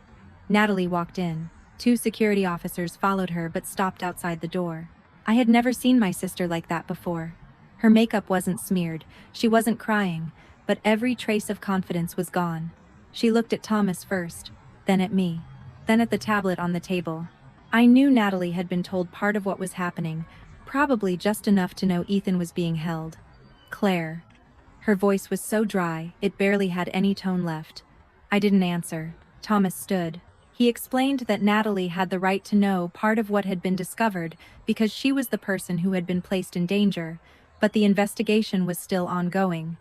Natalie walked in. 2 security officers followed her but stopped outside the door. I had never seen my sister like that before. Her makeup wasn't smeared, she wasn't crying, but every trace of confidence was gone. She looked at Thomas first, then at me, then at the tablet on the table. I knew Natalie had been told part of what was happening, probably just enough to know Ethan was being held. Claire. Her voice was so dry, it barely had any tone left. I didn't answer. Thomas stood. He explained that Natalie had the right to know part of what had been discovered because she was the person who had been placed in danger, but the investigation was still ongoing.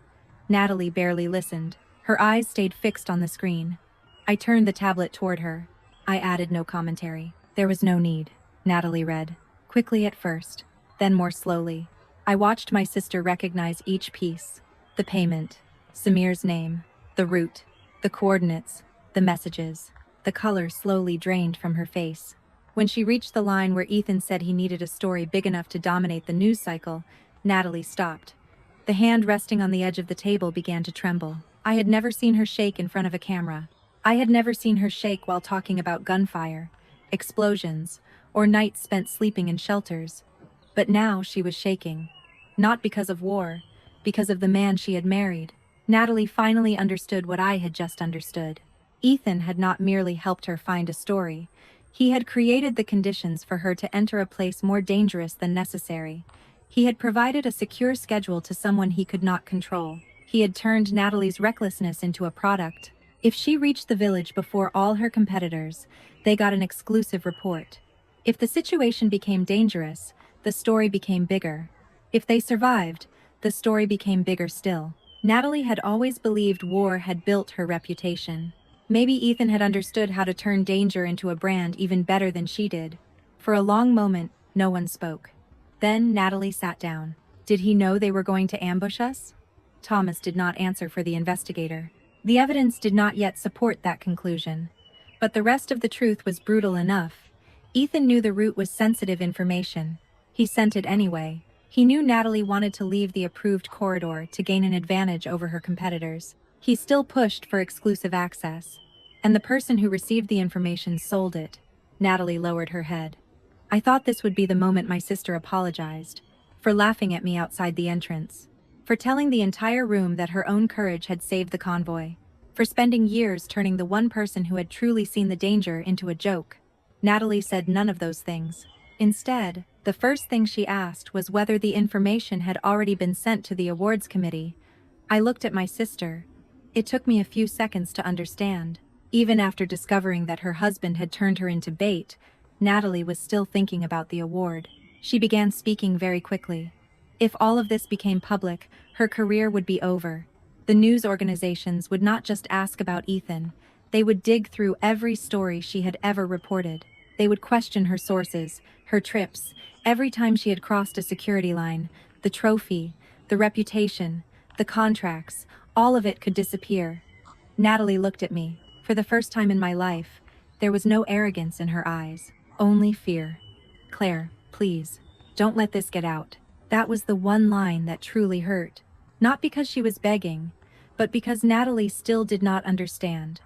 Natalie barely listened. Her eyes stayed fixed on the screen. I turned the tablet toward her. I added no commentary. There was no need. Natalie read. Quickly at first, then more slowly. I watched my sister recognize each piece. The payment, Samir's name, the route, the coordinates, the messages. The color slowly drained from her face. When she reached the line where Ethan said he needed a story big enough to dominate the news cycle, Natalie stopped. The hand resting on the edge of the table began to tremble. I had never seen her shake in front of a camera. I had never seen her shake while talking about gunfire, explosions, or nights spent sleeping in shelters. But now she was shaking. Not because of war, because of the man she had married. Natalie finally understood what I had just understood. Ethan had not merely helped her find a story. He had created the conditions for her to enter a place more dangerous than necessary. He had provided a secure schedule to someone he could not control. He had turned Natalie's recklessness into a product. If she reached the village before all her competitors, they got an exclusive report. If the situation became dangerous, the story became bigger. If they survived, the story became bigger still. Natalie had always believed war had built her reputation. Maybe Ethan had understood how to turn danger into a brand even better than she did. For a long moment, no one spoke. Then Natalie sat down. Did he know they were going to ambush us? Thomas did not answer for the investigator. The evidence did not yet support that conclusion. But the rest of the truth was brutal enough. Ethan knew the route was sensitive information. He sent it anyway. He knew Natalie wanted to leave the approved corridor to gain an advantage over her competitors. He still pushed for exclusive access. And the person who received the information sold it. Natalie lowered her head. I thought this would be the moment my sister apologized. For laughing at me outside the entrance. For telling the entire room that her own courage had saved the convoy. For spending years turning the one person who had truly seen the danger into a joke. Natalie said none of those things. Instead, the first thing she asked was whether the information had already been sent to the awards committee. I looked at my sister. It took me a few seconds to understand. Even after discovering that her husband had turned her into bait, Natalie was still thinking about the award. She began speaking very quickly. If all of this became public, her career would be over. The news organizations would not just ask about Ethan. They would dig through every story she had ever reported. They would question her sources, her trips, every time she had crossed a security line, the trophy, the reputation, the contracts, all of it could disappear. Natalie looked at me. For the first time in my life, there was no arrogance in her eyes, only fear. Claire, please, don't let this get out. That was the one line that truly hurt. Not because she was begging, but because Natalie still did not understand.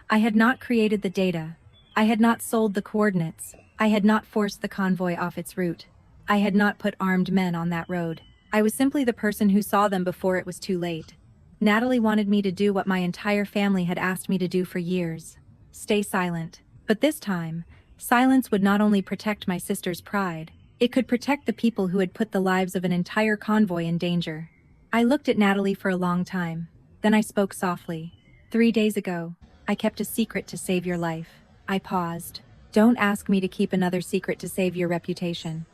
I had not created the data. I had not sold the coordinates. I had not forced the convoy off its route. I had not put armed men on that road. I was simply the person who saw them before it was too late. Natalie wanted me to do what my entire family had asked me to do for years. Stay silent. But this time, silence would not only protect my sister's pride, it could protect the people who had put the lives of an entire convoy in danger. I looked at Natalie for a long time. Then I spoke softly. 3 days ago, I kept a secret to save your life. I paused. Don't ask me to keep another secret to save your reputation.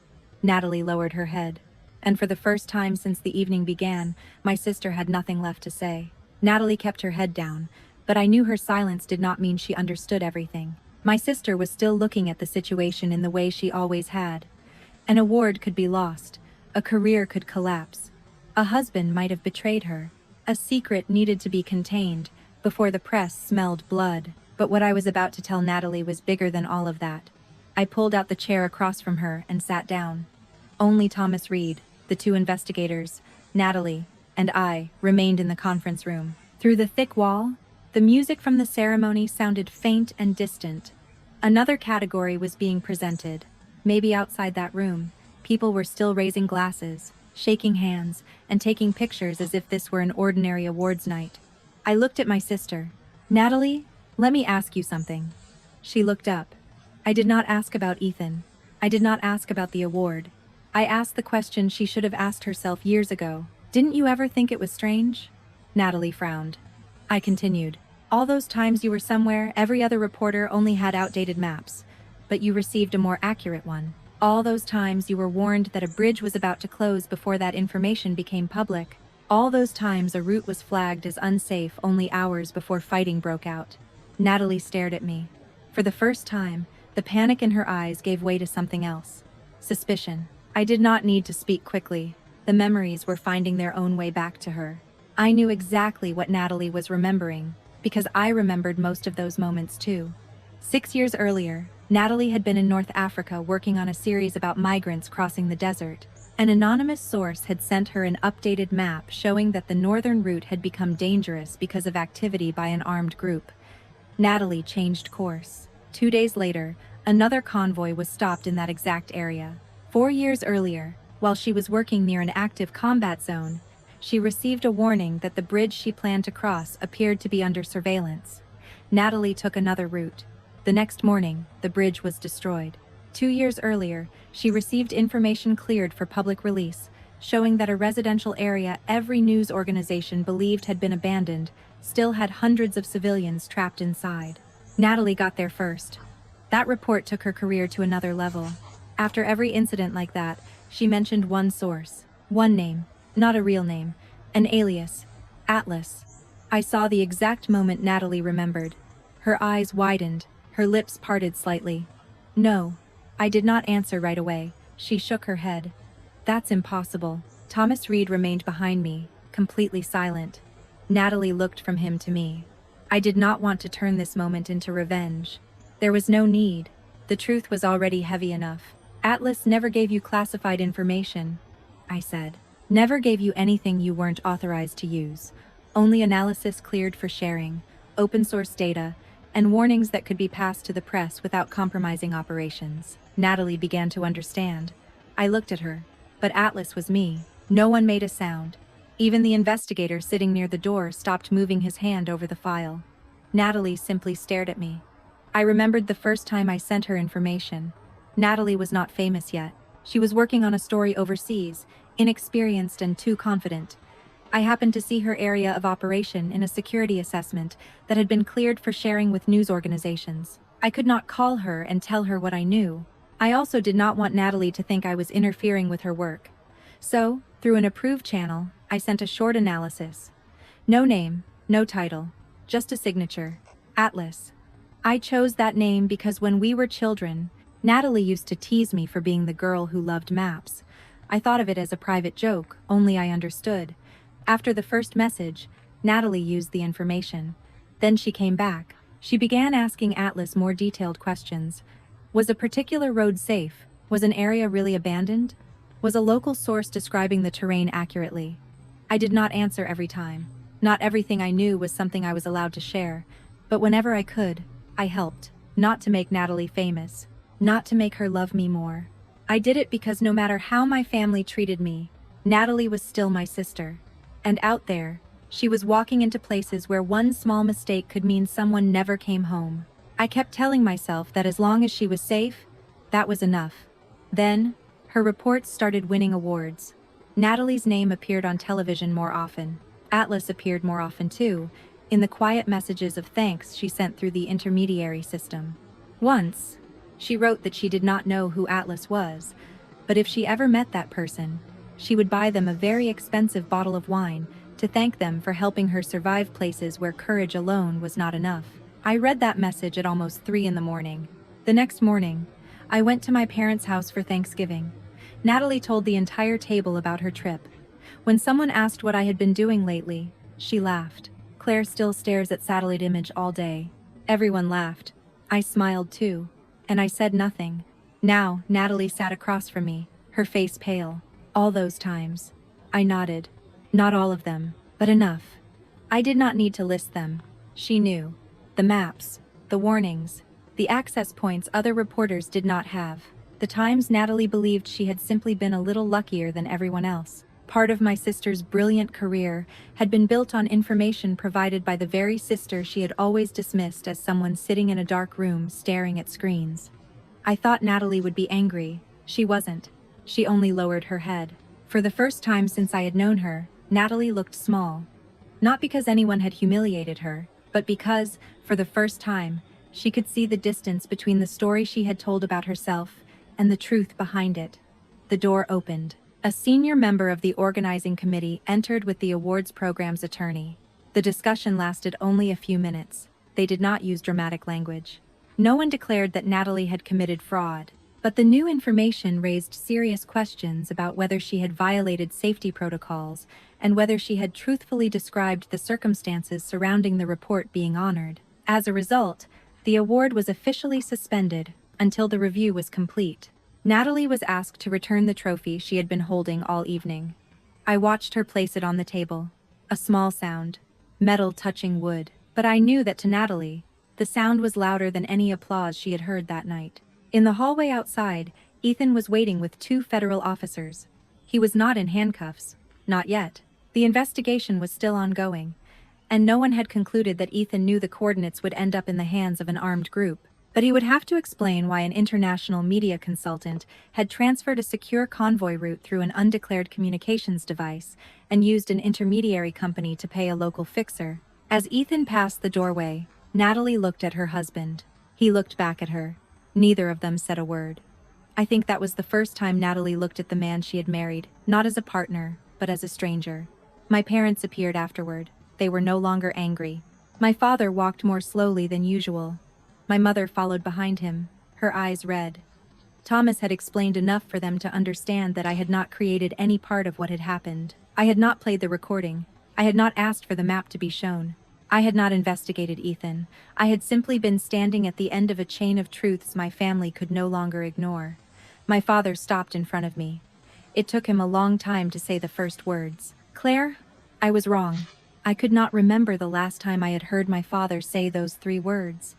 Natalie lowered her head. And for the first time since the evening began, my sister had nothing left to say. Natalie kept her head down, but I knew her silence did not mean she understood everything. My sister was still looking at the situation in the way she always had. An award could be lost. A career could collapse. A husband might have betrayed her. A secret needed to be contained before the press smelled blood. But what I was about to tell Natalie was bigger than all of that. I pulled out the chair across from her and sat down. Only Thomas Reed, the 2 investigators, Natalie, and I remained in the conference room. Through the thick wall, the music from the ceremony sounded faint and distant. Another category was being presented. Maybe outside that room, people were still raising glasses, shaking hands, and taking pictures as if this were an ordinary awards night. I looked at my sister. Natalie, let me ask you something. She looked up. I did not ask about Ethan. I did not ask about the award. I asked the question she should have asked herself years ago. Didn't you ever think it was strange? Natalie frowned. I continued. All those times you were somewhere, every other reporter only had outdated maps. But you received a more accurate one. All those times you were warned that a bridge was about to close before that information became public. All those times a route was flagged as unsafe only hours before fighting broke out. Natalie stared at me. For the first time, the panic in her eyes gave way to something else. Suspicion. I did not need to speak quickly. The memories were finding their own way back to her. I knew exactly what Natalie was remembering, because I remembered most of those moments too. 6 years earlier, Natalie had been in North Africa working on a series about migrants crossing the desert. An anonymous source had sent her an updated map showing that the northern route had become dangerous because of activity by an armed group. Natalie changed course. 2 days later, another convoy was stopped in that exact area. 4 years earlier, while she was working near an active combat zone, she received a warning that the bridge she planned to cross appeared to be under surveillance. Natalie took another route. The next morning, the bridge was destroyed. 2 years earlier, she received information cleared for public release, showing that a residential area every news organization believed had been abandoned still had hundreds of civilians trapped inside. Natalie got there first. That report took her career to another level. After every incident like that, she mentioned one source, one name, not a real name, an alias, Atlas. I saw the exact moment Natalie remembered. Her eyes widened, her lips parted slightly. No, I did not answer right away. She shook her head. That's impossible. Thomas Reed remained behind me, completely silent. Natalie looked from him to me. I did not want to turn this moment into revenge. There was no need. The truth was already heavy enough. Atlas never gave you classified information, I said. Never gave you anything you weren't authorized to use. Only analysis cleared for sharing, open source data, and warnings that could be passed to the press without compromising operations. Natalie began to understand. I looked at her, but Atlas was me. No one made a sound. Even the investigator sitting near the door stopped moving his hand over the file. Natalie simply stared at me. I remembered the first time I sent her information. Natalie was not famous yet. She was working on a story overseas, inexperienced and too confident. I happened to see her area of operation in a security assessment that had been cleared for sharing with news organizations. I could not call her and tell her what I knew. I also did not want Natalie to think I was interfering with her work. So, through an approved channel, I sent a short analysis. No name, no title, just a signature. Atlas. I chose that name because when we were children, Natalie used to tease me for being the girl who loved maps. I thought of it as a private joke, only I understood. After the first message, Natalie used the information. Then she came back. She began asking Atlas more detailed questions. Was a particular road safe? Was an area really abandoned? Was a local source describing the terrain accurately? I did not answer every time. Not everything I knew was something I was allowed to share, but whenever I could, I helped. Not to make Natalie famous, not to make her love me more. I did it because no matter how my family treated me, Natalie was still my sister. And out there, she was walking into places where one small mistake could mean someone never came home. I kept telling myself that as long as she was safe, that was enough. Then, her reports started winning awards. Natalie's name appeared on television more often. Atlas appeared more often too, in the quiet messages of thanks she sent through the intermediary system. Once, she wrote that she did not know who Atlas was, but if she ever met that person, she would buy them a very expensive bottle of wine to thank them for helping her survive places where courage alone was not enough. I read that message at almost 3 a.m. The next morning, I went to my parents' house for Thanksgiving. Natalie told the entire table about her trip. When someone asked what I had been doing lately, she laughed. Claire still stares at satellite image all day. Everyone laughed. I smiled too. And I said nothing. Now, Natalie sat across from me, her face pale. All those times. I nodded. Not all of them, but enough. I did not need to list them. She knew. The maps, the warnings, the access points other reporters did not have. The times Natalie believed she had simply been a little luckier than everyone else. Part of my sister's brilliant career had been built on information provided by the very sister she had always dismissed as someone sitting in a dark room staring at screens. I thought Natalie would be angry. She wasn't. She only lowered her head. For the first time since I had known her, Natalie looked small. Not because anyone had humiliated her, but because, for the first time, she could see the distance between the story she had told about herself and the truth behind it. The door opened. A senior member of the organizing committee entered with the awards program's attorney. The discussion lasted only a few minutes. They did not use dramatic language. No one declared that Natalie had committed fraud, But the new information raised serious questions about whether she had violated safety protocols and whether she had truthfully described the circumstances surrounding the report being honored. As a result, the award was officially suspended until the review was complete. Natalie was asked to return the trophy she had been holding all evening. I watched her place it on the table. A small sound, metal touching wood, but I knew that to Natalie, the sound was louder than any applause she had heard that night. In the hallway outside, Ethan was waiting with two federal officers. He was not in handcuffs, not yet. The investigation was still ongoing, and no one had concluded that Ethan knew the coordinates would end up in the hands of an armed group. But he would have to explain why an international media consultant had transferred a secure convoy route through an undeclared communications device and used an intermediary company to pay a local fixer. As Ethan passed the doorway, Natalie looked at her husband. He looked back at her. Neither of them said a word. I think that was the first time Natalie looked at the man she had married, not as a partner, but as a stranger. My parents appeared afterward. They were no longer angry. My father walked more slowly than usual. My mother followed behind him, her eyes red. Thomas had explained enough for them to understand that I had not created any part of what had happened. I had not played the recording. I had not asked for the map to be shown. I had not investigated Ethan. I had simply been standing at the end of a chain of truths my family could no longer ignore. My father stopped in front of me. It took him a long time to say the first words. "Claire, I was wrong." I could not remember the last time I had heard my father say those 3 words.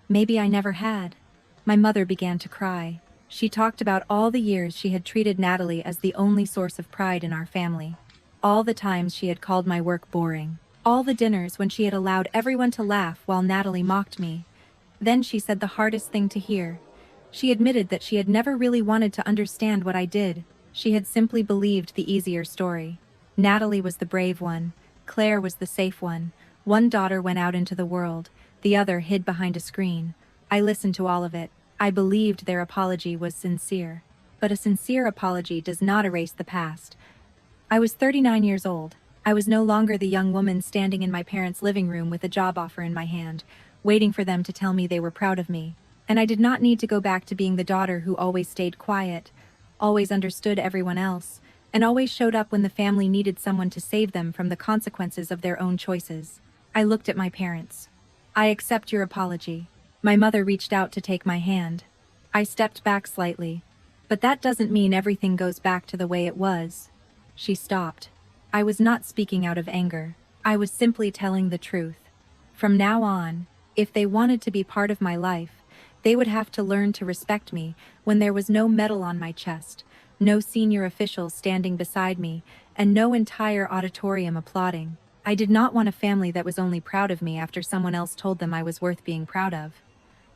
Maybe I never had. My mother began to cry. She talked about all the years she had treated Natalie as the only source of pride in our family. All the times she had called my work boring. All the dinners when she had allowed everyone to laugh while Natalie mocked me. Then she said the hardest thing to hear. She admitted that she had never really wanted to understand what I did. She had simply believed the easier story. Natalie was the brave one. Claire was the safe one. One daughter went out into the world. The other hid behind a screen. I listened to all of it. I believed their apology was sincere. But a sincere apology does not erase the past. I was 39 years old. I was no longer the young woman standing in my parents' living room with a job offer in my hand, waiting for them to tell me they were proud of me. And I did not need to go back to being the daughter who always stayed quiet, always understood everyone else, and always showed up when the family needed someone to save them from the consequences of their own choices. I looked at my parents. "I accept your apology." My mother reached out to take my hand. I stepped back slightly. "But that doesn't mean everything goes back to the way it was." She stopped. I was not speaking out of anger. I was simply telling the truth. From now on, if they wanted to be part of my life, they would have to learn to respect me when there was no medal on my chest, no senior officials standing beside me, and no entire auditorium applauding. I did not want a family that was only proud of me after someone else told them I was worth being proud of.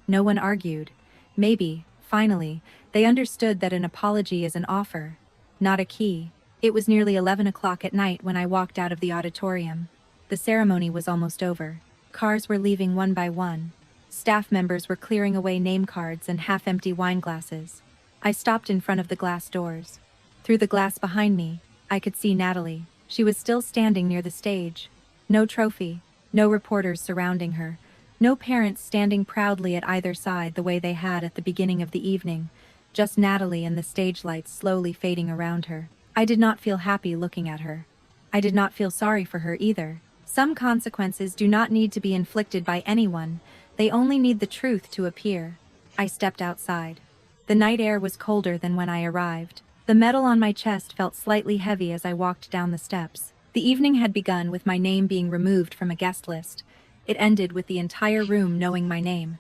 No one argued. Maybe, finally, they understood that an apology is an offer, not a key. It was nearly 11 o'clock at night when I walked out of the auditorium. The ceremony was almost over. Cars were leaving one by one. Staff members were clearing away name cards and half-empty wine glasses. I stopped in front of the glass doors. Through the glass behind me, I could see Natalie. She was still standing near the stage. No trophy, no reporters surrounding her, no parents standing proudly at either side the way they had at the beginning of the evening, just Natalie and the stage lights slowly fading around her. I did not feel happy looking at her. I did not feel sorry for her either. Some consequences do not need to be inflicted by anyone. They only need the truth to appear. I stepped outside. The night air was colder than when I arrived. The metal on my chest felt slightly heavy as I walked down the steps. The evening had begun with my name being removed from a guest list. It ended with the entire room knowing my name.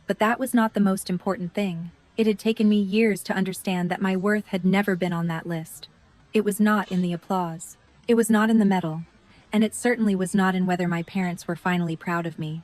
But that was not the most important thing. It had taken me years to understand that my worth had never been on that list. It was not in the applause. It was not in the medal. And it certainly was not in whether my parents were finally proud of me.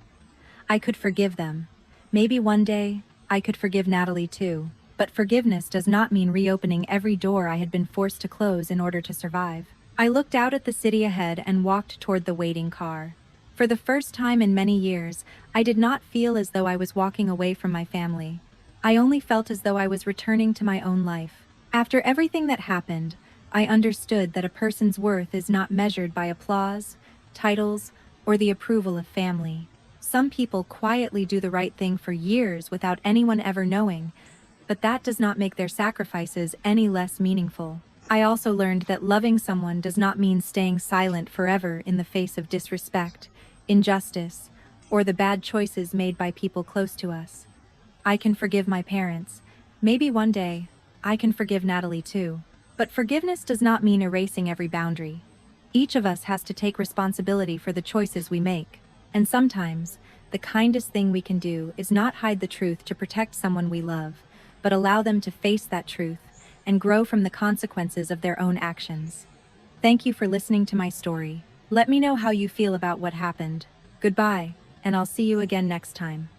I could forgive them. Maybe one day, I could forgive Natalie too. But forgiveness does not mean reopening every door I had been forced to close in order to survive. I looked out at the city ahead and walked toward the waiting car. For the first time in many years, I did not feel as though I was walking away from my family. I only felt as though I was returning to my own life. After everything that happened, I understood that a person's worth is not measured by applause, titles, or the approval of family. Some people quietly do the right thing for years without anyone ever knowing, but that does not make their sacrifices any less meaningful. I also learned that loving someone does not mean staying silent forever in the face of disrespect, injustice, or the bad choices made by people close to us. I can forgive my parents. Maybe one day, I can forgive Natalie too. But forgiveness does not mean erasing every boundary. Each of us has to take responsibility for the choices we make. And sometimes, the kindest thing we can do is not hide the truth to protect someone we love, but allow them to face that truth and grow from the consequences of their own actions. Thank you for listening to my story. Let me know how you feel about what happened. Goodbye, and I'll see you again next time.